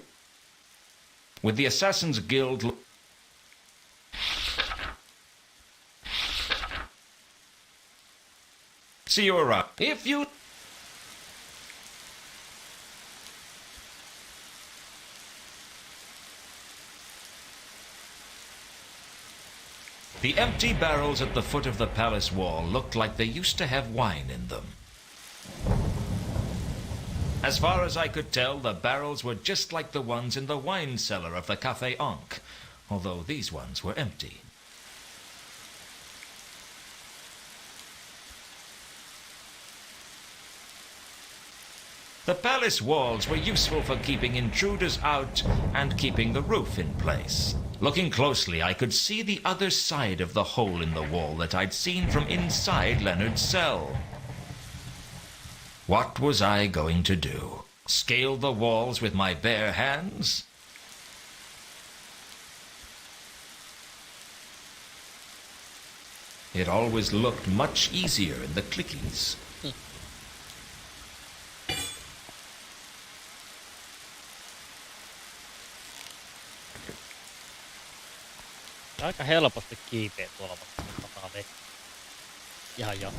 With the Assassin's Guild... See you around. If you... The empty barrels at the foot of the palace wall looked like they used to have wine in them. As far as I could tell, the barrels were just like the ones in the wine cellar of the Café Ankh, although these ones were empty. The palace walls were useful for keeping intruders out and keeping the roof in place. Looking closely, I could see the other side of the hole in the wall that I'd seen from inside Leonard's cell. What was I going to do? Scale the walls with my bare hands? It always looked much easier in the clickies. Aika helposti kiipeä tuolla vaikka pataa vekki. Ihan jo.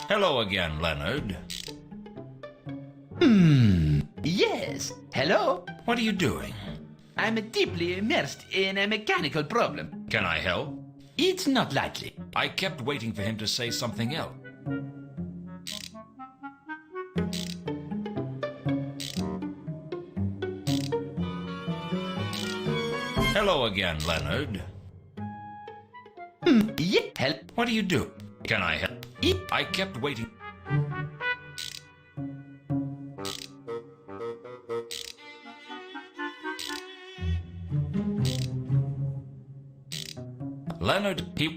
Hello again, Leonard. Yes. Hello? What are you doing? I'm deeply immersed in a mechanical problem. Can I help? It's not likely. I kept waiting for him to say something else. Hello again, Leonard. Yeah. Help. What do you do? Can I help? I kept waiting. Leonard, he...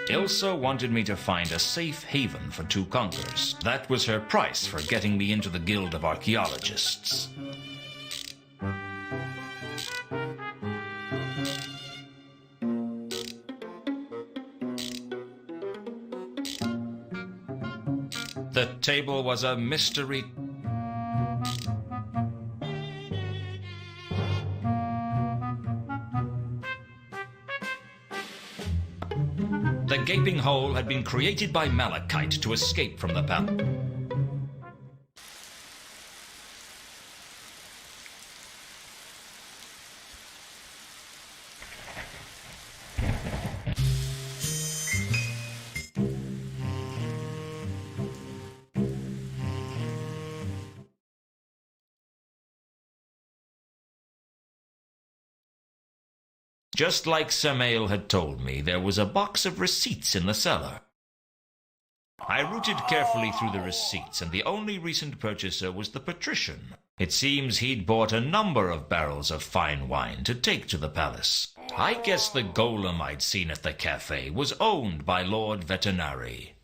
Ilsa wanted me to find a safe haven for two conquerors. That was her price for getting me into the Guild of Archaeologists. The table was a mystery. The gaping hole had been created by Malachite to escape from the palace. Just like Samael had told me, there was a box of receipts in the cellar. I rooted carefully through the receipts, and the only recent purchaser was the patrician. It seems he'd bought a number of barrels of fine wine to take to the palace. I guess the golem I'd seen at the cafe was owned by Lord Veterinary.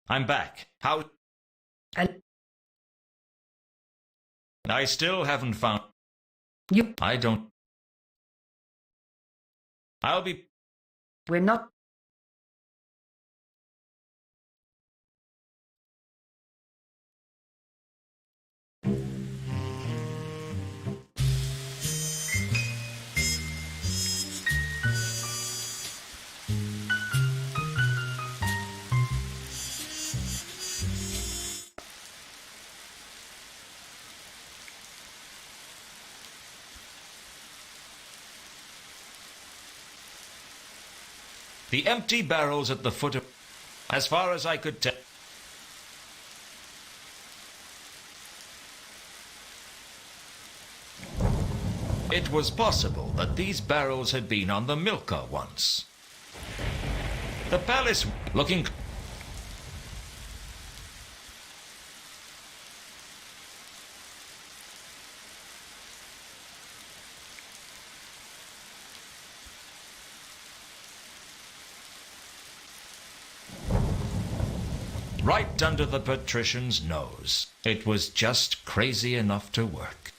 I'm back. How? I still haven't found... You... I don't... I'll be... We're not... The empty barrels at the foot of... As far as I could tell... It was possible that these barrels had been on the Milka once. The palace looking... Right under the patrician's nose. It was just crazy enough to work.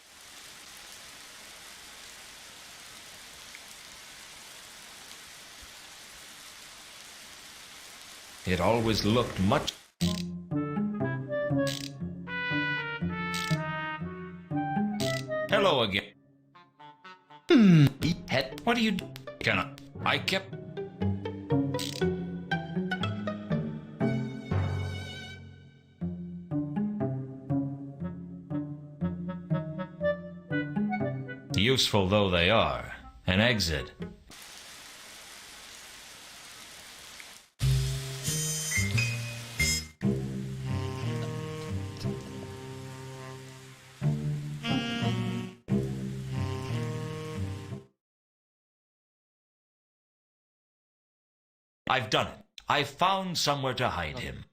It always looked much... Hello again. What are you... Can I kept... Useful though they are, an exit. I've done it. I've found somewhere to hide him.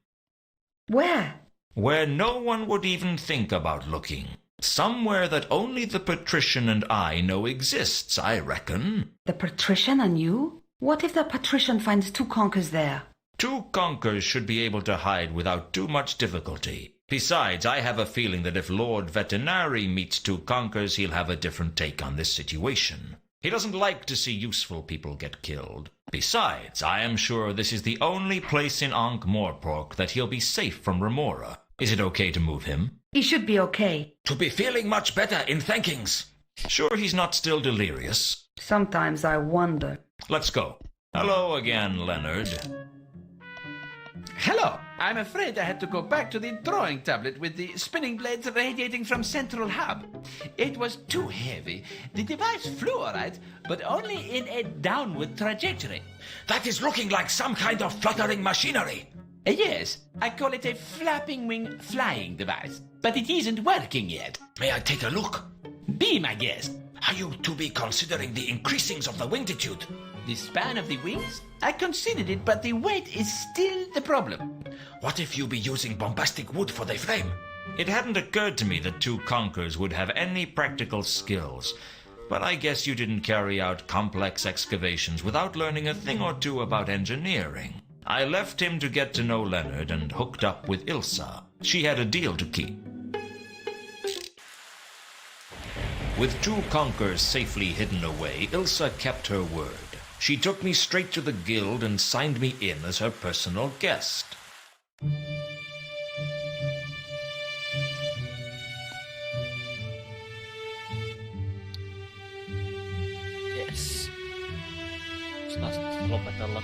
Where? Where no one would even think about looking. Somewhere that only the patrician and I know exists, I reckon. The patrician and you? What if the patrician finds two conkers there? Two conkers should be able to hide without too much difficulty. Besides, I have a feeling that if Lord Veterinary meets two conkers, he'll have a different take on this situation. He doesn't like to see useful people get killed. Besides, I am sure this is the only place in Ankh-Morpork that he'll be safe from Remora. Is it okay to move him? He should be okay. To be feeling much better in thankings. Sure he's not still delirious? Sometimes I wonder. Let's go. Hello again, Leonard. Hello. I'm afraid I had to go back to the drawing tablet with the spinning blades radiating from central hub. It was too heavy. The device flew all right, but only in a downward trajectory. That is looking like some kind of fluttering machinery. Yes, I call it a flapping wing flying device, but it isn't working yet. May I take a look? Be my guest. Are you to be considering the increasings of the wingtitude? The span of the wings? I considered it, but the weight is still the problem. What if you be using bombastic wood for the frame? It hadn't occurred to me that two conkers would have any practical skills, but I guess you didn't carry out complex excavations without learning a thing or two about engineering. I left him to get to know Leonard and hooked up with Ilsa. She had a deal to keep. With two conkers safely hidden away, Ilsa kept her word. She took me straight to the guild and signed me in as her personal guest. Yes. Taas lopetella.